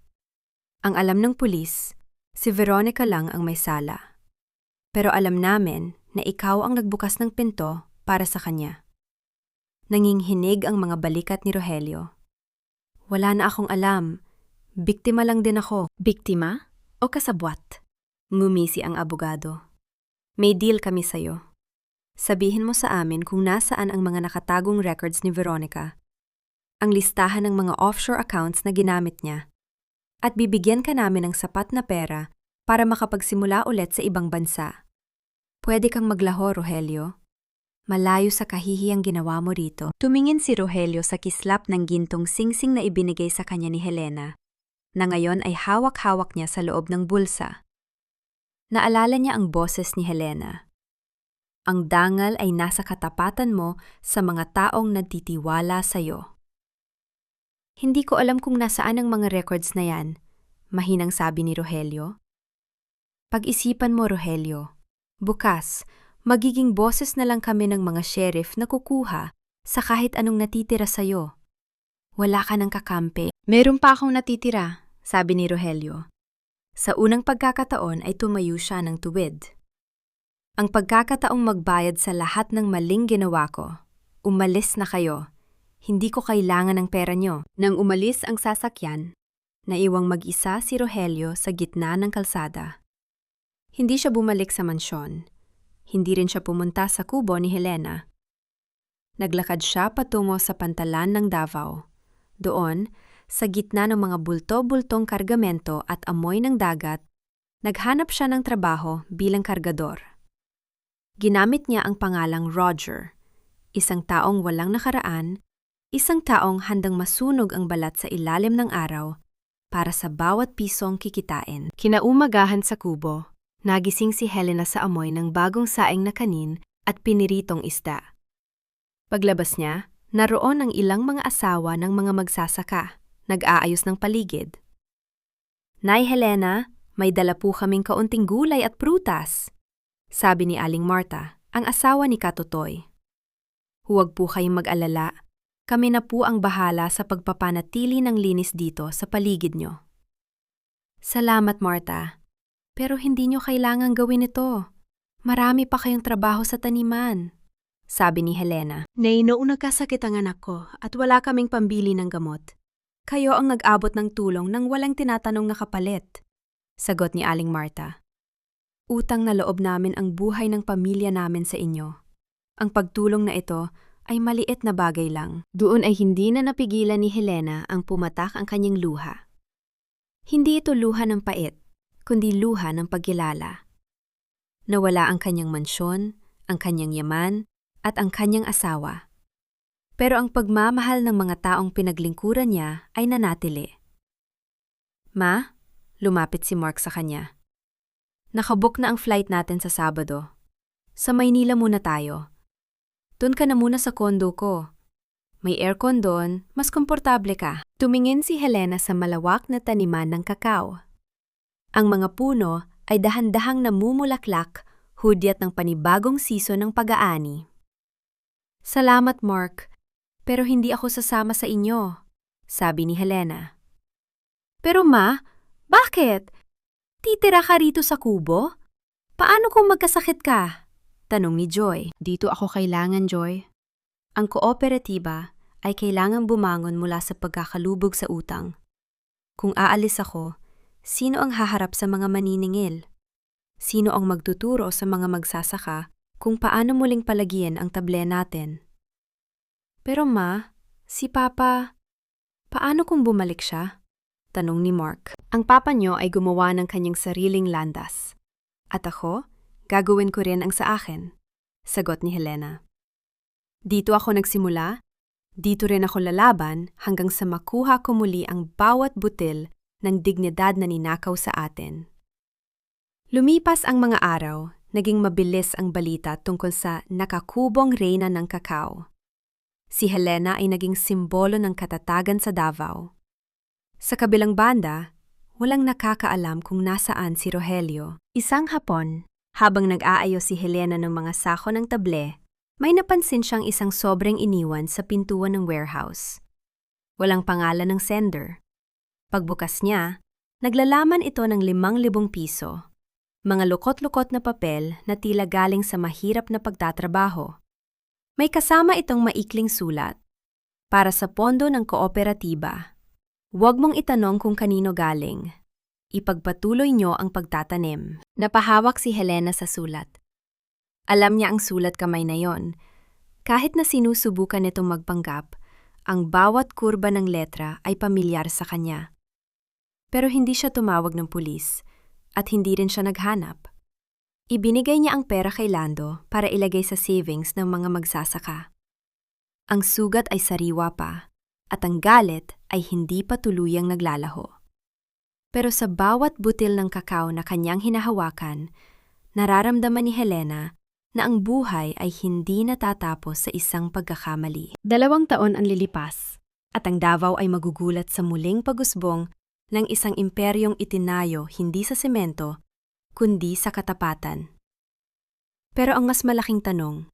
Ang alam ng pulis, si Veronica lang ang may sala. Pero alam namin na ikaw ang nagbukas ng pinto para sa kanya." Nanginghinig ang mga balikat ni Rogelio. "Wala na akong alam. Biktima lang din ako." "Biktima? O kasabwat?" ngumisi ang abogado. "May deal kami sa'yo. Sabihin mo sa amin kung nasaan ang mga nakatagong records ni Veronica, ang listahan ng mga offshore accounts na ginamit niya, at bibigyan ka namin ng sapat na pera para makapagsimula ulit sa ibang bansa. Pwede kang maglaho, Rogelio. Malayo sa kahihiyang ginawa mo rito." Tumingin si Rogelio sa kislap ng gintong singsing na ibinigay sa kanya ni Helena, na ngayon ay hawak-hawak niya sa loob ng bulsa. Naalala niya ang boses ni Helena. "Ang dangal ay nasa katapatan mo sa mga taong nagtitiwala sa'yo." "Hindi ko alam kung nasaan ang mga records na yan," mahinang sabi ni Rogelio. "Pag-isipan mo, Rogelio. Bukas, magiging boses na lang kami ng mga sheriff na kukuha sa kahit anong natitira sa'yo. Wala ka ng kakampi. Meron pa akong natitira, sabi ni Rogelio. Sa unang pagkakataon ay tumayo siya ng tuwid. Ang pagkakataong magbayad sa lahat ng maling ginawa ko. Umalis na kayo. Hindi ko kailangan ng pera nyo. Nang umalis ang sasakyan, naiwang mag-isa si Rogelio sa gitna ng kalsada. Hindi siya bumalik sa mansyon. Hindi rin siya pumunta sa kubo ni Helena. Naglakad siya patungo sa pantalan ng Davao. Doon, sa gitna ng mga bulto-bultong kargamento at amoy ng dagat, naghanap siya ng trabaho bilang kargador. Ginamit niya ang pangalang Roger, isang taong walang nakaraan, isang taong handang masunog ang balat sa ilalim ng araw para sa bawat pisong kikitain. Kinaumagahan sa kubo, nagising si Helena sa amoy ng bagong saing na kanin at piniritong isda. Paglabas niya, naroon ang ilang mga asawa ng mga magsasaka, nag-aayos ng paligid. "Nay Helena, may dala po kaming kaunting gulay at prutas," sabi ni Aling Marta, ang asawa ni Katotoy. "Huwag po kayong mag-alala, kami na po ang bahala sa pagpapanatili ng linis dito sa paligid nyo." "Salamat, Marta. Pero hindi nyo kailangang gawin ito. Marami pa kayong trabaho sa taniman," sabi ni Helena. "Nay, noong nagkasakit ang anak ko at wala kaming pambili ng gamot, kayo ang nag-abot ng tulong nang walang tinatanong na kapalit," sagot ni Aling Marta. "Utang na loob namin ang buhay ng pamilya namin sa inyo. Ang pagtulong na ito ay maliit na bagay lang." Doon ay hindi na napigilan ni Helena ang pumatak ang kanyang luha. Hindi ito luha ng pait, kundi luha ng pagkilala. Nawala ang kanyang mansyon, ang kanyang yaman, at ang kanyang asawa. Pero ang pagmamahal ng mga taong pinaglingkuran niya ay nanatili. "Ma," lumapit si Mark sa kanya. "Nakabook na ang flight natin sa Sabado. Sa Maynila muna tayo. Doon ka na muna sa kondo ko. May aircon doon, mas komportable ka." Tumingin si Helena sa malawak na taniman ng kakao. Ang mga puno ay dahan-dahang namumulaklak, hudyat ng panibagong season ng pag-aani. "Salamat, Mark, pero hindi ako sasama sa inyo," sabi ni Helena. "Pero ma, bakit? Titira ka rito sa kubo? Paano kung magkasakit ka?" tanong ni Joy. "Dito ako kailangan, Joy. Ang kooperatiba ay kailangang bumangon mula sa pagkakalubog sa utang. Kung aalis ako, sino ang haharap sa mga maniningil? Sino ang magtuturo sa mga magsasaka kung paano muling palagian ang table natin?" "Pero ma, si Papa, paano kung bumalik siya?" tanong ni Mark. "Ang papa niyo ay gumawa ng kanyang sariling landas. At ako, gagawin ko rin ang sa akin," sagot ni Helena. "Dito ako nagsimula, dito rin ako lalaban hanggang sa makuha ko muli ang bawat butil ng dignidad na ninakaw sa atin." Lumipas ang mga araw, naging mabilis ang balita tungkol sa nakakubong reyna ng kakao. Si Helena ay naging simbolo ng katatagan sa Davao. Sa kabilang banda, walang nakakaalam kung nasaan si Rogelio. Isang hapon, habang nag-aayos si Helena ng mga sako ng table, may napansin siyang isang sobrang iniwan sa pintuan ng warehouse. Walang pangalan ng sender. Pagbukas niya, naglalaman ito ng 5,000 piso. Mga lukot-lukot na papel na tila galing sa mahirap na pagtatrabaho. May kasama itong maikling sulat. "Para sa pondo ng kooperatiba. Huwag mong itanong kung kanino galing. Ipagpatuloy niyo ang pagtatanim." Napahawak si Helena sa sulat. Alam niya ang sulat kamay na yon. Kahit na sinusubukan nitong magpanggap, ang bawat kurba ng letra ay pamilyar sa kanya. Pero hindi siya tumawag ng pulis at hindi rin siya naghanap. Ibinigay niya ang pera kay Lando para ilagay sa savings ng mga magsasaka. Ang sugat ay sariwa pa at ang galit ay hindi pa tuluyang naglalaho. Pero sa bawat butil ng kakao na kanyang hinahawakan, nararamdaman ni Helena na ang buhay ay hindi natatapos sa isang pagkakamali. 2 taon ang lilipas at ang Davao ay magugulat sa muling pag-usbong ng isang imperyong itinayo hindi sa semento, kundi sa katapatan. Pero ang mas malaking tanong,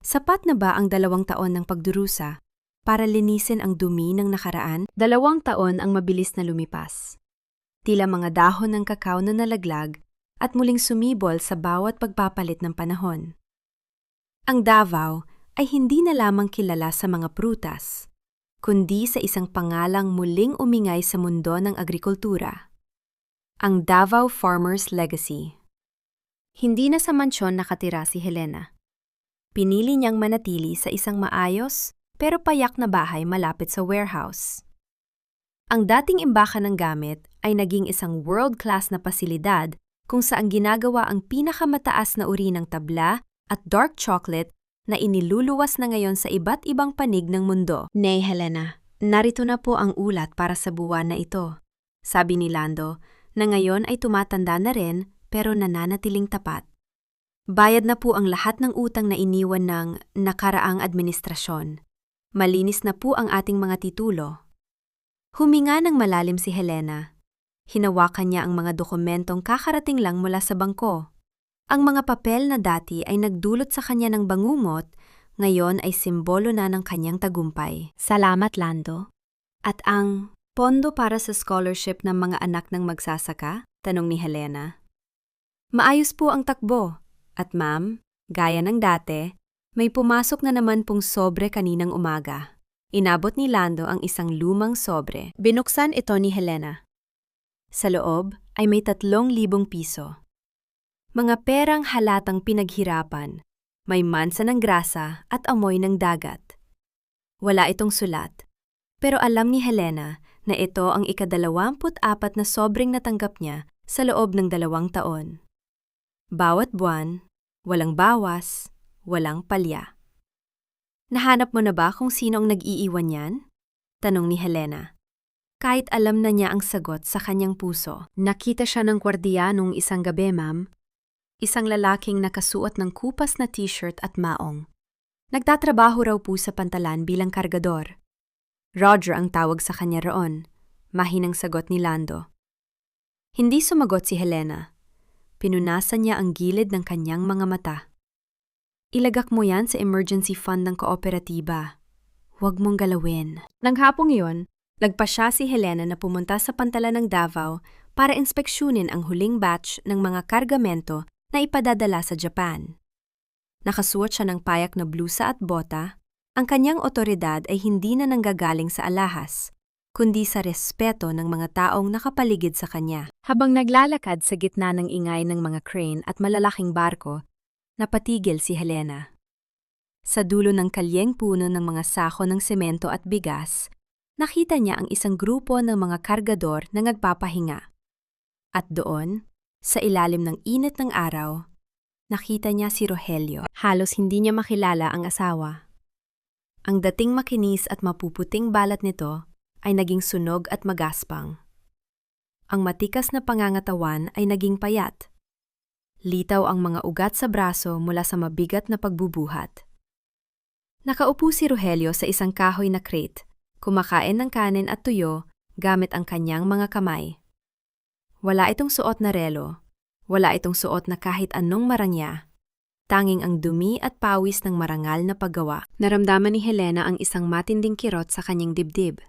sapat na ba ang 2 taon ng pagdurusa para linisin ang dumi ng nakaraan. 2 taon ang mabilis na lumipas. Tila mga dahon ng kakao na nalaglag at muling sumibol sa bawat pagpapalit ng panahon. Ang Davao ay hindi na lamang kilala sa mga prutas, kundi sa isang pangalang muling umingay sa mundo ng agrikultura. Ang Davao Farmer's Legacy. Hindi na sa mansyon nakatira si Helena. Pinili niyang manatili sa isang maayos pero payak na bahay malapit sa warehouse. Ang dating imbakan ng gamit ay naging isang world-class na pasilidad kung saan ginagawa ang pinakamataas na uri ng tabla at dark chocolate na iniluluwas na ngayon sa iba't ibang panig ng mundo. Nay Helena, narito na po ang ulat para sa buwan na ito, sabi ni Lando, na ngayon ay tumatanda na rin pero nananatiling tapat. Bayad na po ang lahat ng utang na iniwan ng nakaraang administrasyon. Malinis na po ang ating mga titulo. Huminga ng malalim si Helena. Hinawakan niya ang mga dokumentong kakarating lang mula sa bangko. Ang mga papel na dati ay nagdulot sa kanya ng bangumot, ngayon ay simbolo na ng kanyang tagumpay. Salamat, Lando. At ang pondo para sa scholarship ng mga anak ng magsasaka? Tanong ni Helena. Maayos po ang takbo. At ma'am, gaya ng dati, may pumasok na naman pong sobre kaninang umaga. Inabot ni Lando ang isang lumang sobre. Binuksan ito ni Helena. Sa loob ay may 3,000 piso. Mga perang halatang pinaghirapan, may mansa ng grasa at amoy ng dagat. Wala itong sulat, pero alam ni Helena na ito ang ika-24 na sobreng natanggap niya sa loob ng 2 taon. Bawat buwan, walang bawas, walang palya. Nahanap mo na ba kung sino ang nag-iiwan yan? Tanong ni Helena. Kahit alam na niya ang sagot sa kanyang puso. Nakita siya ng gwardiya nung isang gabi, ma'am. Isang lalaking nakasuot ng kupas na t-shirt at maong. Nagtatrabaho raw po sa pantalan bilang kargador. Roger ang tawag sa kanya roon. Mahinang sagot ni Lando. Hindi sumagot si Helena. Pinunasan niya ang gilid ng kanyang mga mata. Ilagak mo yan sa emergency fund ng kooperatiba. Huwag mong galawin. Nang hapong iyon, nagpasya si Helena na pumunta sa pantalan ng Davao para inspeksyonin ang huling batch ng mga kargamento na ipadadala sa Japan. Nakasuot siya ng payak na blusa at bota. Ang kanyang otoridad ay hindi na nanggagaling sa alahas, kundi sa respeto ng mga taong nakapaligid sa kanya. Habang naglalakad sa gitna ng ingay ng mga crane at malalaking barko, napatigil si Helena. Sa dulo ng kalyeng puno ng mga sako ng semento at bigas, nakita niya ang isang grupo ng mga kargador na nagpapahinga. At doon, sa ilalim ng init ng araw, nakita niya si Rogelio. Halos hindi niya makilala ang asawa. Ang dating makinis at mapuputing balat nito ay naging sunog at magaspang. Ang matikas na pangangatawan ay naging payat. Litaw ang mga ugat sa braso mula sa mabigat na pagbubuhat. Nakaupo si Rogelio sa isang kahoy na crate, kumakain ng kanin at tuyo gamit ang kanyang mga kamay. Wala itong suot na relo, wala itong suot na kahit anong marangya, tanging ang dumi at pawis ng marangal na paggawa. Naramdaman ni Helena ang isang matinding kirot sa kanyang dibdib.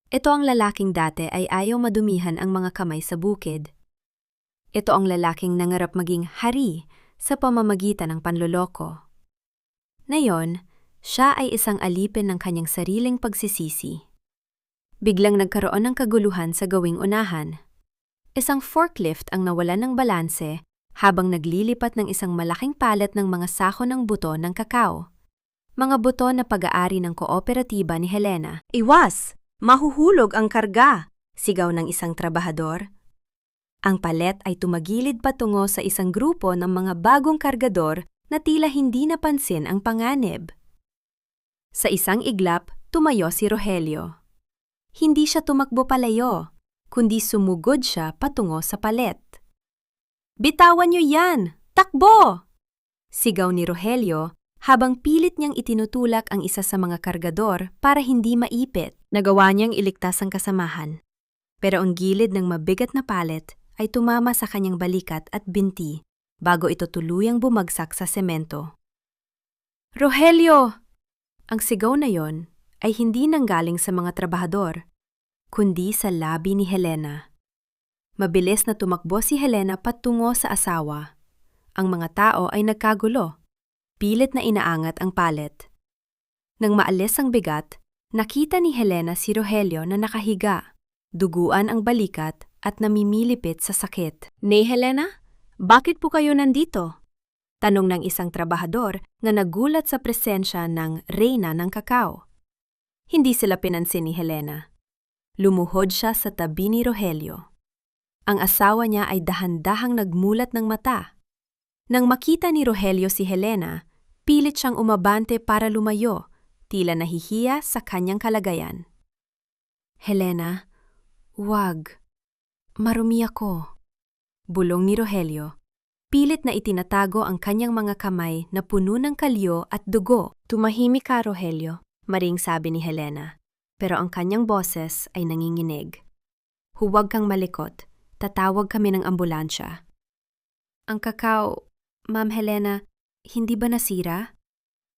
Ito ang lalaking dati ay ayaw madumihan ang mga kamay sa bukid. Ito ang lalaking nangarap maging hari sa pamamagitan ng panloloko. Ngayon, siya ay isang alipin ng kanyang sariling pagsisisi. Biglang nagkaroon ng kaguluhan sa gawing unahan. Isang forklift ang nawalan ng balanse habang naglilipat ng isang malaking palet ng mga sako ng buto ng kakao. Mga buto na pag-aari ng kooperatiba ni Helena. Iwas! Mahuhulog ang karga! Sigaw ng isang trabahador. Ang palet ay tumagilid patungo sa isang grupo ng mga bagong kargador na tila hindi napansin ang panganib. Sa isang iglap, tumayo si Rogelio. Hindi siya tumakbo palayo, kundi sumugod siya patungo sa palet. Bitawan niyo yan! Takbo! Sigaw ni Rogelio habang pilit niyang itinutulak ang isa sa mga kargador para hindi maipit. Nagawa niyang iligtas ang kasamahan. Pero ang gilid ng mabigat na palet ay tumama sa kanyang balikat at binti bago ito tuluyang bumagsak sa semento. Rogelio! Ang sigaw na yon ay hindi nanggaling sa mga trabahador, kundi sa labi ni Helena. Mabilis na tumakbo si Helena patungo sa asawa. Ang mga tao ay nagkagulo. Pilit na inaangat ang palet. Nang maalis ang bigat, nakita ni Helena si Rogelio na nakahiga, duguan ang balikat at namimilipit sa sakit. "Nay Helena, bakit po kayo nandito?" Tanong ng isang trabahador na nagulat sa presensya ng reyna ng kakao. Hindi sila pinansin ni Helena. Lumuhod siya sa tabi ni Rogelio. Ang asawa niya ay dahan-dahang nagmulat ng mata. Nang makita ni Rogelio si Helena, pilit siyang umabante para lumayo, tila nahihiya sa kanyang kalagayan. "Helena, wag. Marumi ako." Bulong ni Rogelio. Pilit na itinatago ang kanyang mga kamay na puno ng kalyo at dugo. "Tumahimik ka, Rogelio," maring sabi ni Helena, pero ang kanyang boses ay nanginginig. "Huwag kang malikot. Tatawag kami ng ambulansya." "Ang kakao, Ma'am Helena, hindi ba nasira?"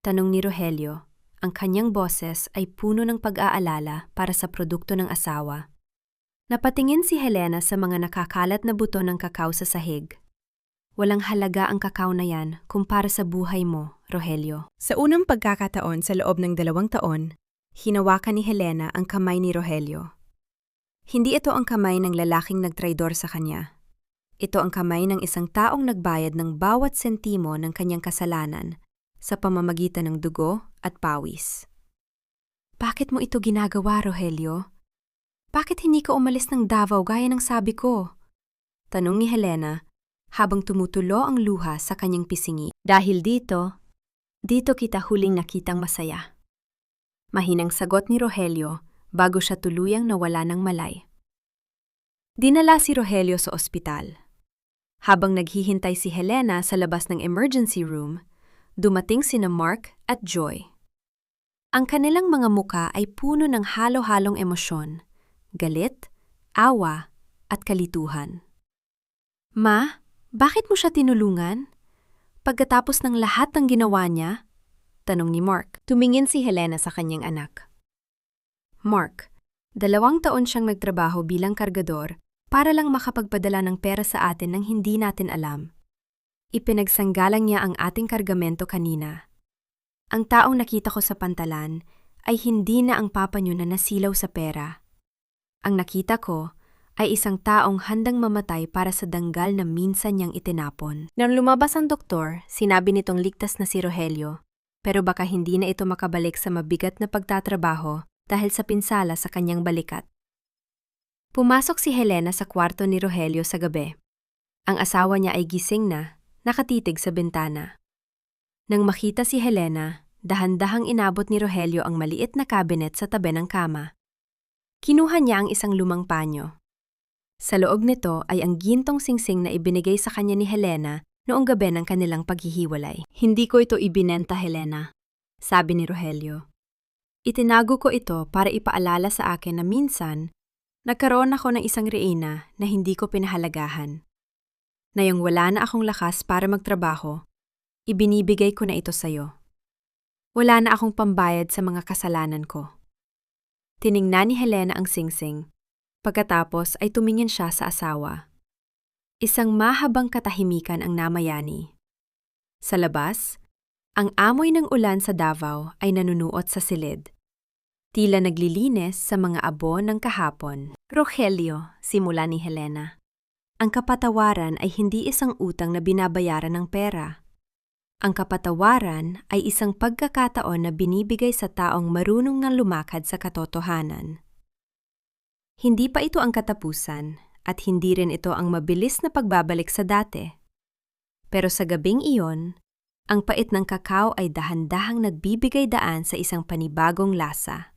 Tanong ni Rogelio. Ang kanyang boses ay puno ng pag-aalala para sa produkto ng asawa. Napatingin si Helena sa mga nakakalat na buto ng kakao sa sahig. "Walang halaga ang kakao na yan kumpara sa buhay mo, Rogelio." Sa unang pagkakataon sa loob ng 2 taon, hinawakan ni Helena ang kamay ni Rogelio. Hindi ito ang kamay ng lalaking nagtraidor sa kanya. Ito ang kamay ng isang taong nagbayad ng bawat sentimo ng kanyang kasalanan sa pamamagitan ng dugo at pawis. "Bakit mo ito ginagawa, Rogelio? Bakit hindi ka umalis ng Davao gaya ng sabi ko?" Tanong ni Helena habang tumutulo ang luha sa kanyang pisingi. "Dahil dito kita huling nakitang masaya." Mahinang sagot ni Rogelio bago siya tuluyang nawala ng malay. Dinala si Rogelio sa ospital. Habang naghihintay si Helena sa labas ng emergency room, dumating sina Mark at Joy. Ang kanilang mga muka ay puno ng halo-halong emosyon, galit, awa, at kalituhan. "Ma, bakit mo siya tinulungan? Pagkatapos ng lahat ng ginawa niya?" Tanong ni Mark. Tumingin si Helena sa kanyang anak. "Mark, 2 taon siyang nagtrabaho bilang kargador para lang makapagpadala ng pera sa atin nang hindi natin alam. Ipinagsanggalang niya ang ating kargamento kanina. Ang taong nakita ko sa pantalan ay hindi na ang papa niyo na nasilaw sa pera. Ang nakita ko ay isang taong handang mamatay para sa danggal na minsan niyang itinapon." Nang lumabas ang doktor, sinabi nitong ligtas na si Rogelio, pero baka hindi na ito makabalik sa mabigat na pagtatrabaho dahil sa pinsala sa kanyang balikat. Pumasok si Helena sa kwarto ni Rogelio sa gabi. Ang asawa niya ay gising na, nakatitig sa bintana. Nang makita si Helena, dahan-dahang inabot ni Rogelio ang maliit na cabinet sa tabi ng kama. Kinuha niya ang isang lumang panyo. Sa loob nito ay ang gintong singsing na ibinigay sa kanya ni Helena noong gabi ng kanilang paghihiwalay. "Hindi ko ito ibinenta, Helena," sabi ni Rogelio. "Itinago ko ito para ipaalala sa akin na minsan, nagkaroon ako ng isang reyna na hindi ko pinahalagahan. Ngayong wala na akong lakas para magtrabaho, ibinibigay ko na ito sa'yo. Wala na akong pambayad sa mga kasalanan ko." Tiningnan ni Helena ang singsing. Pagkatapos ay tumingin siya sa asawa. Isang mahabang katahimikan ang namayani. Sa labas, ang amoy ng ulan sa Davao ay nanunuot sa silid. Tila naglilinis sa mga abo ng kahapon. "Rogelio," simula ni Helena, "ang kapatawaran ay hindi isang utang na binabayaran ng pera. Ang kapatawaran ay isang pagkakataon na binibigay sa taong marunong nang lumakad sa katotohanan. Hindi pa ito ang katapusan at hindi rin ito ang mabilis na pagbabalik sa dati. Pero sa gabing iyon, ang pait ng kakao ay dahan-dahang nagbibigay daan sa isang panibagong lasa.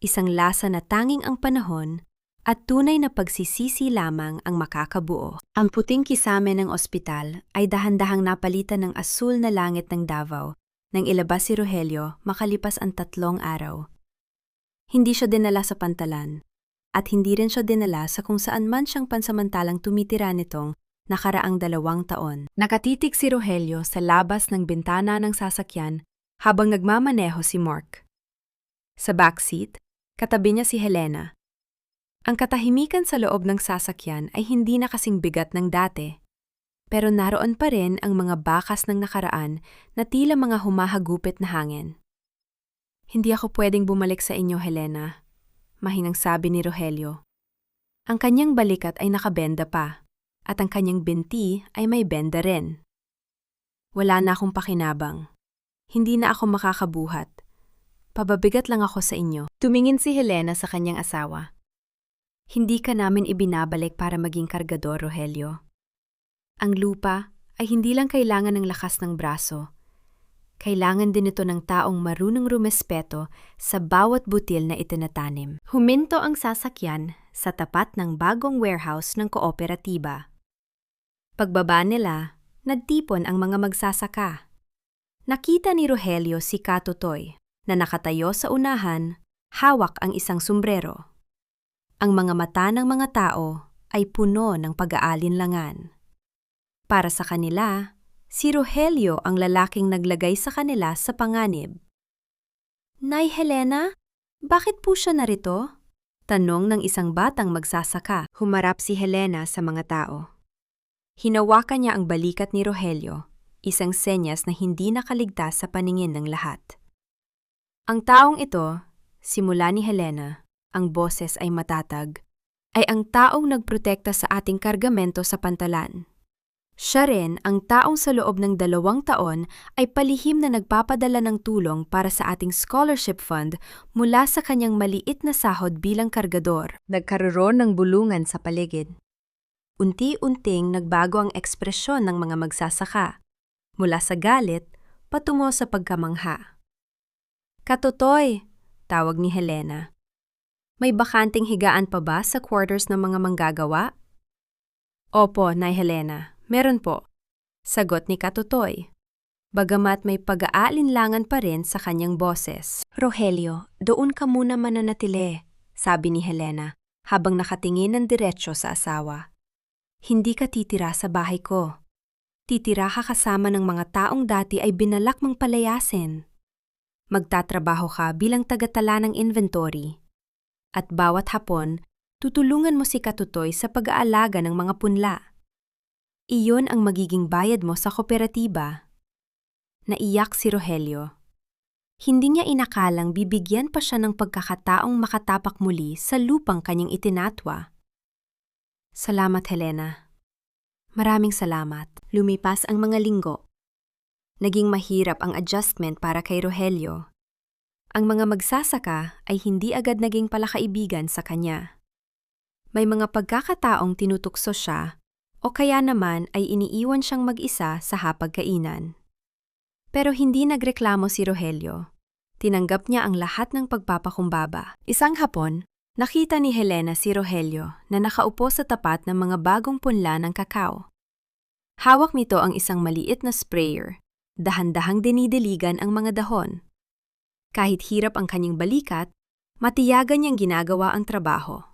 Isang lasa na tanging ang panahon at tunay na pagsisisi lamang ang makakabuo." Ang puting kisame ng ospital ay dahan-dahang napalitan ng asul na langit ng Davao nang ilabas si Rogelio makalipas ang 3 araw. Hindi siya dinala sa pantalan at hindi rin siya dinala sa kung saan man siyang pansamantalang tumitira nitong nakaraang 2 taon. Nakatitig si Rogelio sa labas ng bintana ng sasakyan habang nagmamaneho si Mark. Sa backseat, katabi niya si Helena. Ang katahimikan sa loob ng sasakyan ay hindi na kasing bigat ng dati. Pero naroon pa rin ang mga bakas ng nakaraan na tila mga humahagupit na hangin. Hindi ako pwedeng bumalik sa inyo, Helena, mahinang sabi ni Rogelio. Ang kanyang balikat ay nakabenda pa, at ang kanyang binti ay may benda rin. Wala na akong pakinabang. Hindi na ako makakabuhat. Pababigat lang ako sa inyo. Tumingin si Helena sa kanyang asawa. Hindi ka namin ibinabalik para maging kargador, Rogelio. Ang lupa ay hindi lang kailangan ng lakas ng braso. Kailangan din ito ng taong marunong rumespeto sa bawat butil na itinatanim. Huminto ang sasakyan sa tapat ng bagong warehouse ng kooperatiba. Pagbaba nila, nagtipon ang mga magsasaka. Nakita ni Rogelio si Katutoy na nakatayo sa unahan, hawak ang isang sombrero. Ang mga mata ng mga tao ay puno ng pag-aalinlangan. Para sa kanila, si Rogelio ang lalaking naglagay sa kanila sa panganib. Nay Helena, bakit po siya narito? Tanong ng isang batang magsasaka. Humarap si Helena sa mga tao. Hinawakan niya ang balikat ni Rogelio, isang senyas na hindi nakaligtas sa paningin ng lahat. Ang taong ito, simula ni Helena, ang boses ay matatag, ay ang taong nagprotekta sa ating kargamento sa pantalan. Siya rin ang taong sa loob ng 2 taon ay palihim na nagpapadala ng tulong para sa ating scholarship fund mula sa kanyang maliit na sahod bilang kargador. Nagkaroon ng bulungan sa paligid. Unti-unting nagbago ang ekspresyon ng mga magsasaka, mula sa galit patungo sa pagkamangha. Katutoy, tawag ni Helena. May bakanting higaan pa ba sa quarters ng mga manggagawa? Opo, Nay Helena, meron po, sagot ni Katutoy. Bagamat may pag-aalinlangan pa rin sa kanyang boses. Rogelio, doon ka muna mananatili, sabi ni Helena, habang nakatingin ng diretsyo sa asawa. Hindi ka titira sa bahay ko. Titira ka kasama ng mga taong dati ay binalak mong palayasin. Magtatrabaho ka bilang tagatala ng inventory. At bawat hapon, tutulungan mo si Katutoy sa pag-aalaga ng mga punla. Iyon ang magiging bayad mo sa kooperatiba. Naiyak si Rogelio. Hindi niya inakalang bibigyan pa siya ng pagkakataong makatapak muli sa lupang kanyang itinatwa. Salamat, Helena. Maraming salamat. Lumipas ang mga linggo. Naging mahirap ang adjustment para kay Rogelio. Ang mga magsasaka ay hindi agad naging palakaibigan sa kanya. May mga pagkakataong tinutukso siya o kaya naman ay iniiwan siyang mag-isa sa hapagkainan. Pero hindi nagreklamo si Rogelio. Tinanggap niya ang lahat ng pagpapakumbaba. Isang hapon, nakita ni Helena si Rogelio na nakaupo sa tapat ng mga bagong punla ng kakao. Hawak nito ang isang maliit na sprayer. Dahan-dahang dinidiligan ang mga dahon. Kahit hirap ang kanyang balikat, matiyagan niyang ginagawa ang trabaho.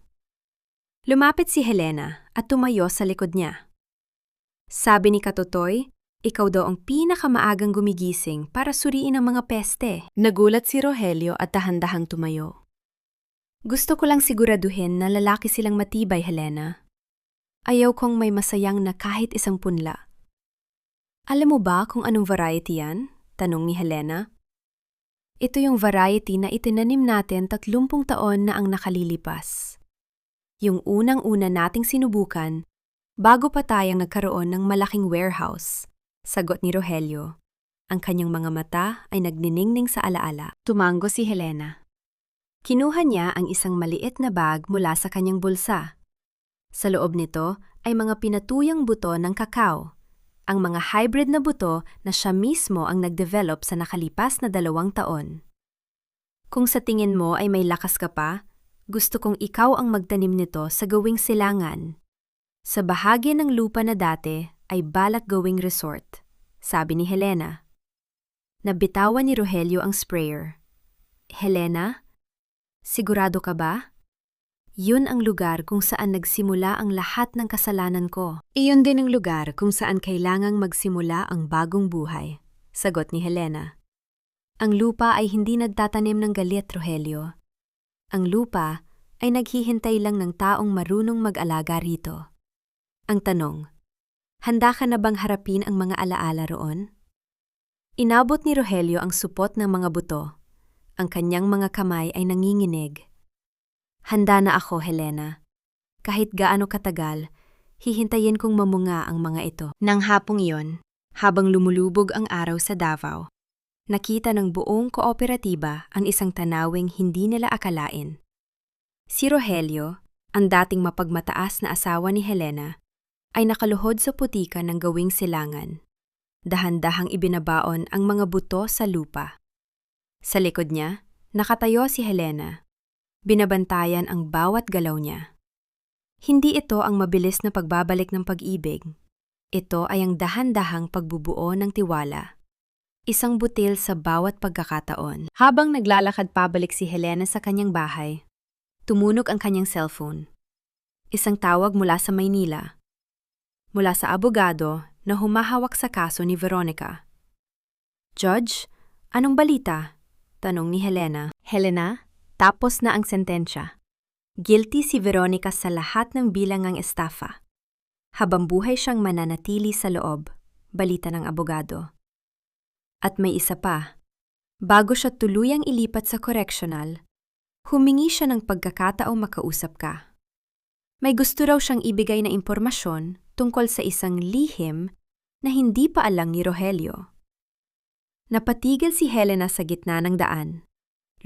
Lumapit si Helena at tumayo sa likod niya. Sabi ni Katutoy, ikaw daw ang pinakamaagang gumigising para suriin ang mga peste. Nagulat si Rogelio at dahan-dahang tumayo. Gusto ko lang siguraduhin na lalaki silang matibay, Helena. Ayaw kong may masayang na kahit isang punla. Alam mo ba kung anong variety yan? Tanong ni Helena. Ito yung variety na itinanim natin 30 taon na ang nakalilipas. Yung unang-una nating sinubukan, bago pa tayong nagkaroon ng malaking warehouse, sagot ni Rogelio. Ang kanyang mga mata ay nagniningning sa alaala. Tumango si Helena. Kinuha niya ang isang maliit na bag mula sa kanyang bulsa. Sa loob nito ay mga pinatuyang buto ng kakao. Ang mga hybrid na buto na siya mismo ang nag-develop sa nakalipas na 2 taon. Kung sa tingin mo ay may lakas ka pa, gusto kong ikaw ang magtanim nito sa gawing silangan. Sa bahagi ng lupa na dati ay balak gawing resort, sabi ni Helena. Nabitawan ni Rogelio ang sprayer. Helena, sigurado ka ba? Yun ang lugar kung saan nagsimula ang lahat ng kasalanan ko. Iyon din ang lugar kung saan kailangang magsimula ang bagong buhay, sagot ni Helena. Ang lupa ay hindi nagtatanim ng galit, Rogelio. Ang lupa ay naghihintay lang ng taong marunong mag-alaga rito. Ang tanong, handa ka na bang harapin ang mga alaala roon? Inabot ni Rogelio ang supot ng mga buto. Ang kanyang mga kamay ay nanginginig. Handa na ako, Helena. Kahit gaano katagal, hihintayin kong mamunga ang mga ito. Nang hapong iyon, habang lumulubog ang araw sa Davao, nakita ng buong kooperatiba ang isang tanawing hindi nila akalain. Si Rogelio, ang dating mapagmataas na asawa ni Helena, ay nakaluhod sa putika ng gawing silangan. Dahan-dahang ibinabaon ang mga buto sa lupa. Sa likod niya, nakatayo si Helena. Binabantayan ang bawat galaw niya. Hindi ito ang mabilis na pagbabalik ng pag-ibig. Ito ay ang dahan-dahang pagbubuo ng tiwala. Isang butil sa bawat pagkakataon. Habang naglalakad pabalik si Helena sa kanyang bahay, tumunog ang kanyang cellphone. Isang tawag mula sa Maynila. Mula sa abogado na humahawak sa kaso ni Veronica. "Judge, anong balita?" tanong ni Helena. "Helena, tapos na ang sentensya. Guilty si Veronica sa lahat ng bilangang estafa. Habang buhay siyang mananatili sa loob," balita ng abogado. At may isa pa. Bago siya tuluyang ilipat sa correctional, humingi siya ng pagkakataong makausap ka. May gusto raw siyang ibigay na impormasyon tungkol sa isang lihim na hindi pa alam ni Rogelio. Napatigil si Helena sa gitna ng daan.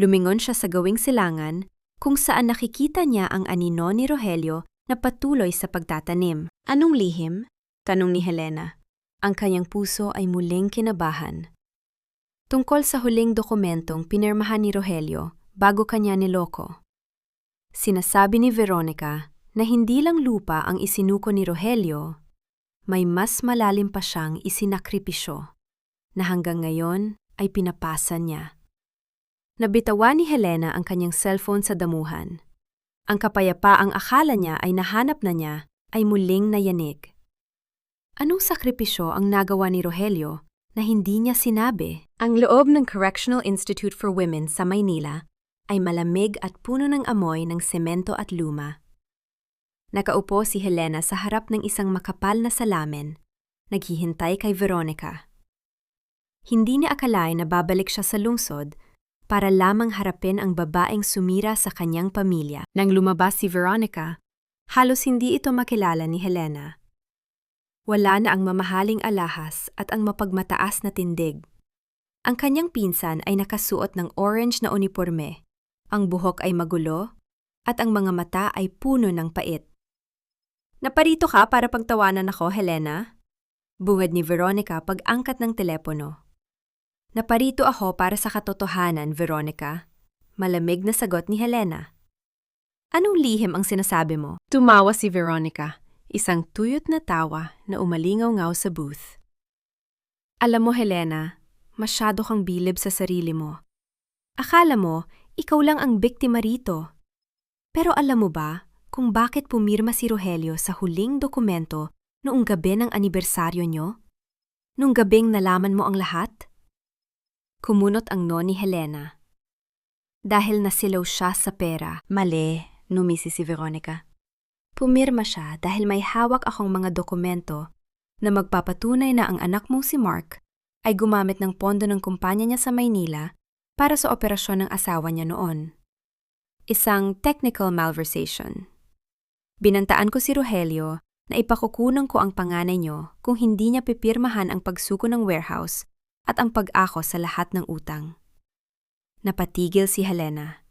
Lumingon siya sa gawing silangan kung saan nakikita niya ang anino ni Rogelio na patuloy sa pagtatanim. "Anong lihim?" tanong ni Helena. Ang kanyang puso ay muling kinabahan. Tungkol sa huling dokumentong pinirmahan ni Rogelio bago kanya niloko. Sinasabi ni Veronica na hindi lang lupa ang isinuko ni Rogelio, may mas malalim pa siyang isinakripisyo na hanggang ngayon ay pinapasa niya. Nabitawan ni Helena ang kanyang cellphone sa damuhan. Ang kapayapaang akala niya ay nahanap na niya ay muling nayanig. Anong sakripisyo ang nagawa ni Rogelio na hindi niya sinabi? Ang loob ng Correctional Institute for Women sa Maynila ay malamig at puno ng amoy ng semento at luma. Nakaupo si Helena sa harap ng isang makapal na salamin, naghihintay kay Veronica. Hindi niya akalain na babalik siya sa lungsod para lamang harapin ang babaeng sumira sa kanyang pamilya. Nang lumabas si Veronica, halos hindi ito makilala ni Helena. Wala na ang mamahaling alahas at ang mapagmataas na tindig. Ang kanyang pinsan ay nakasuot ng orange na uniforme, ang buhok ay magulo, at ang mga mata ay puno ng pait. "Naparito ka para pagtawanan ako, Helena?" bungad ni Veronica pag-angkat ng telepono. "Naparito ako para sa katotohanan, Veronica," malamig na sagot ni Helena. "Anong lihim ang sinasabi mo?" Tumawa si Veronica, isang tuyot na tawa na umalingaw-ngaw sa booth. "Alam mo, Helena, masyado kang bilib sa sarili mo. Akala mo, ikaw lang ang biktima rito. Pero alam mo ba kung bakit pumirma si Rogelio sa huling dokumento noong gabi ng anibersaryo nyo? Nung gabing nalaman mo ang lahat?" Kumunot ang no ni Helena. "Dahil nasilaw siya sa pera." "Mali," numisi si Veronica. "Pumirma siya dahil may hawak akong mga dokumento na magpapatunay na ang anak mong si Mark ay gumamit ng pondo ng kumpanya niya sa Maynila para sa operasyon ng asawa niya noon. Isang technical malversation. Binantaan ko si Rogelio na ipakukunan ko ang panganay niyo kung hindi niya pipirmahan ang pagsuko ng warehouse at ang pag-ako sa lahat ng utang." Napatigil si Helena.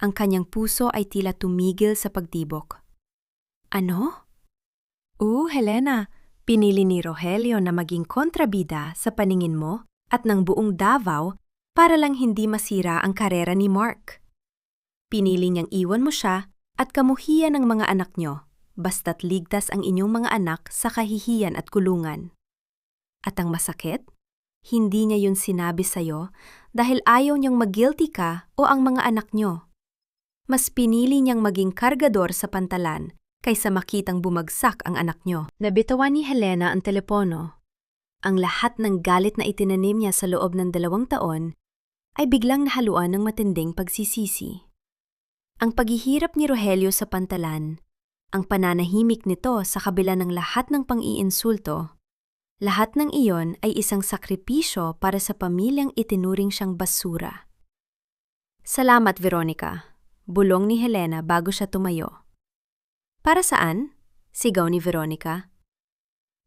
Ang kanyang puso ay tila tumigil sa pagtibok. "Ano?" Helena, pinili ni Rogelio na maging kontrabida sa paningin mo at ng buong Davao para lang hindi masira ang karera ni Mark. Pinili niyang iwan mo siya at kamuhian ng mga anak niyo, basta't ligtas ang inyong mga anak sa kahihiyan at kulungan. At ang masakit, hindi niya yun sinabi sa'yo dahil ayaw niyang mag-guilty ka o ang mga anak niyo. Mas pinili niyang maging kargador sa pantalan kaysa makitang bumagsak ang anak niyo. Nabitawan ni Helena ang telepono. Ang lahat ng galit na itinanim niya sa loob ng 2 taon ay biglang nahaluan ng matinding pagsisisi. Ang paghihirap ni Rogelio sa pantalan, ang pananahimik nito sa kabila ng lahat ng pang-iinsulto, lahat ng iyon ay isang sakripisyo para sa pamilyang itinuring siyang basura. Salamat, Veronica, bulong ni Helena bago siya tumayo. Para saan? Sigaw ni Veronica.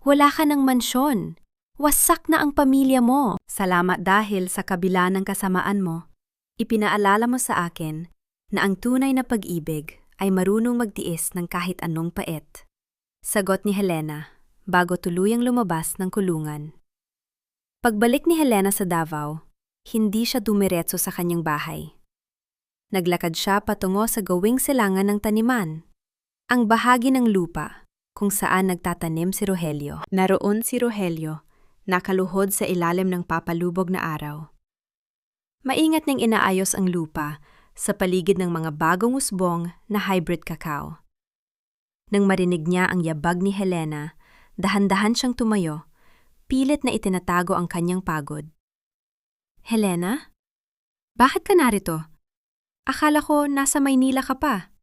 Wala ka ng mansyon. Wasak na ang pamilya mo. Salamat dahil sa kabila ng kasamaan mo, ipinaalala mo sa akin na ang tunay na pag-ibig ay marunong magtiis ng kahit anong pait. Sagot ni Helena bago tuluyang lumabas ng kulungan. Pagbalik ni Helena sa Davao, hindi siya dumiretso sa kanyang bahay. Naglakad siya patungo sa gawing silangan ng taniman, ang bahagi ng lupa kung saan nagtatanim si Rogelio. Naroon si Rogelio, nakaluhod sa ilalim ng papalubog na araw. Maingat niyang inaayos ang lupa sa paligid ng mga bagong usbong na hybrid cacao. Nang marinig niya ang yabag ni Helena, dahan-dahan siyang tumayo, pilit na itinatago ang kanyang pagod. Helena? Bakit ka narito? Akala ko nasa Maynila ka pa,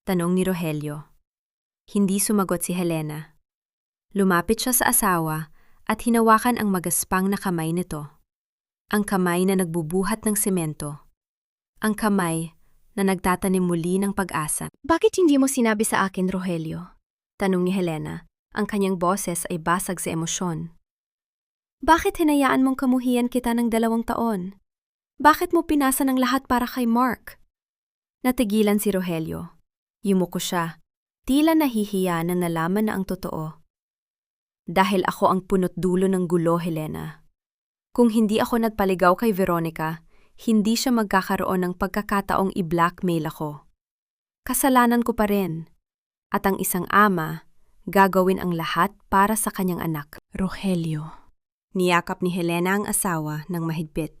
tanong ni Rogelio. Hindi sumagot si Helena. Lumapit siya sa asawa at hinawakan ang magaspang na kamay nito. Ang kamay na nagbubuhat ng semento. Ang kamay na nagtatanim muli ng pag-asa. Bakit hindi mo sinabi sa akin, Rogelio? Tanong ni Helena. Ang kanyang boses ay basag sa emosyon. Bakit hinayaan mong kamuhian kita ng 2 taon? Bakit mo pinasa ng lahat para kay Mark? Natigilan si Rogelio. Yumuko siya. Tila nahihiya na nalaman na ang totoo. Dahil ako ang punot dulo ng gulo, Helena. Kung hindi ako nagpaligaw kay Veronica, hindi siya magkakaroon ng pagkakataong i-blackmail ako. Kasalanan ko pa rin. At ang isang ama, gagawin ang lahat para sa kanyang anak. Rogelio. Niyakap ni Helena ang asawa ng mahigpit.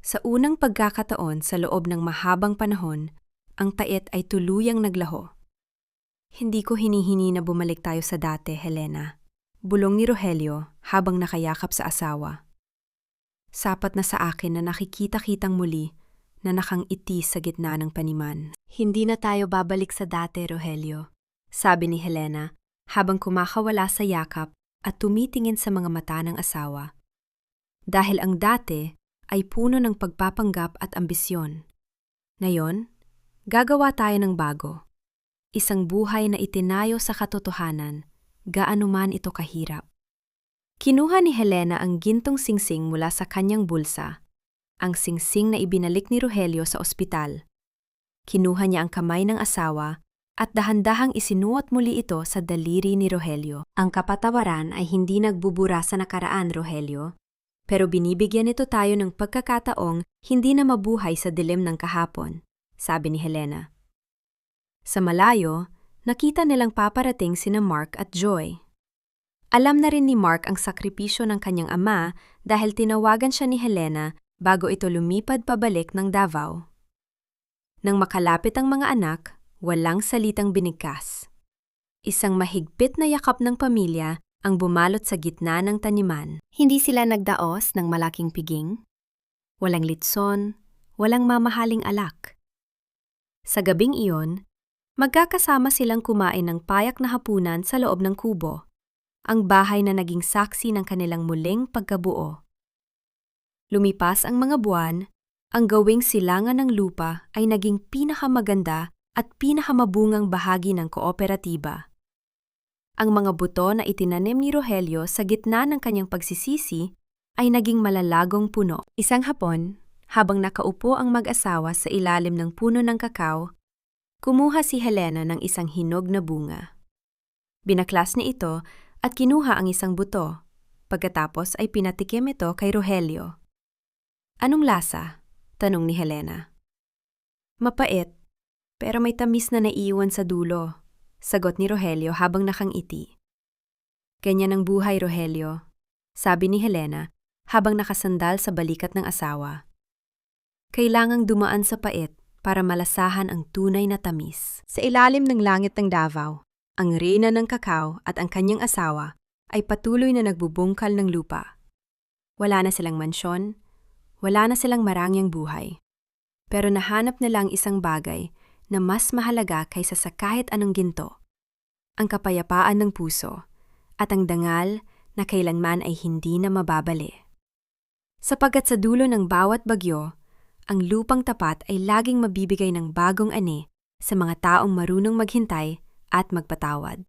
Sa unang pagkakataon sa loob ng mahabang panahon, ang pait ay tuluyang naglaho. Hindi ko hinihini na bumalik tayo sa dati, Helena. Bulong ni Rogelio habang nakayakap sa asawa. Sapat na sa akin na nakikita-kitang muli na nakangiti sa gitna ng paniman. Hindi na tayo babalik sa dati, Rogelio, sabi ni Helena habang kumakawala sa yakap at tumitingin sa mga mata ng asawa. Dahil ang dati ay puno ng pagpapanggap at ambisyon. Ngayon, gagawa tayo ng bago. Isang buhay na itinayo sa katotohanan, gaano man ito kahirap. Kinuha ni Helena ang gintong singsing mula sa kanyang bulsa, ang singsing na ibinalik ni Rogelio sa ospital. Kinuha niya ang kamay ng asawa at dahan-dahang isinuot muli ito sa daliri ni Rogelio. Ang kapatawaran ay hindi nagbubura sa nakaraan, Rogelio, pero binibigyan nito tayo ng pagkakataong hindi na mabuhay sa dilim ng kahapon, sabi ni Helena. Sa malayo, nakita nilang paparating sina Mark at Joy. Alam na rin ni Mark ang sakripisyo ng kanyang ama dahil tinawagan siya ni Helena bago ito lumipad pabalik ng Davao. Nang makalapit ang mga anak, walang salitang binigkas. Isang mahigpit na yakap ng pamilya ang bumalot sa gitna ng taniman. Hindi sila nagdaos ng malaking piging. Walang litson, walang mamahaling alak. Sa gabing iyon, magkakasama silang kumain ng payak na hapunan sa loob ng kubo, ang bahay na naging saksi ng kanilang muling pagkabuo. Lumipas ang mga buwan, ang gawing silangan ng lupa ay naging pinakamaganda at pinakamabungang bahagi ng kooperatiba. Ang mga buto na itinanim ni Rogelio sa gitna ng kanyang pagsisisi ay naging malalagong puno. Isang hapon, habang nakaupo ang mag-asawa sa ilalim ng puno ng kakao, kumuha si Helena ng isang hinog na bunga. Binaklas niya ito at kinuha ang isang buto. Pagkatapos ay pinatikim ito kay Rogelio. Anong lasa? Tanong ni Helena. Mapait, pero may tamis na naiiwan sa dulo, sagot ni Rogelio habang nakangiti. Ganyan ang buhay, Rogelio, sabi ni Helena habang nakasandal sa balikat ng asawa. Kailangang dumaan sa pait para malasahan ang tunay na tamis. Sa ilalim ng langit ng Davao, ang reyna ng kakao at ang kanyang asawa ay patuloy na nagbubungkal ng lupa. Wala na silang mansyon, Wala na silang marangyang buhay. Pero nahanap nila ang isang bagay na mas mahalaga kaysa sa kahit anong ginto. Ang kapayapaan ng puso at ang dangal na kailanman ay hindi na mababali. Sapagkat sa dulo ng bawat bagyo, ang lupang tapat ay laging mabibigay ng bagong ani sa mga taong marunong maghintay at magpatawad.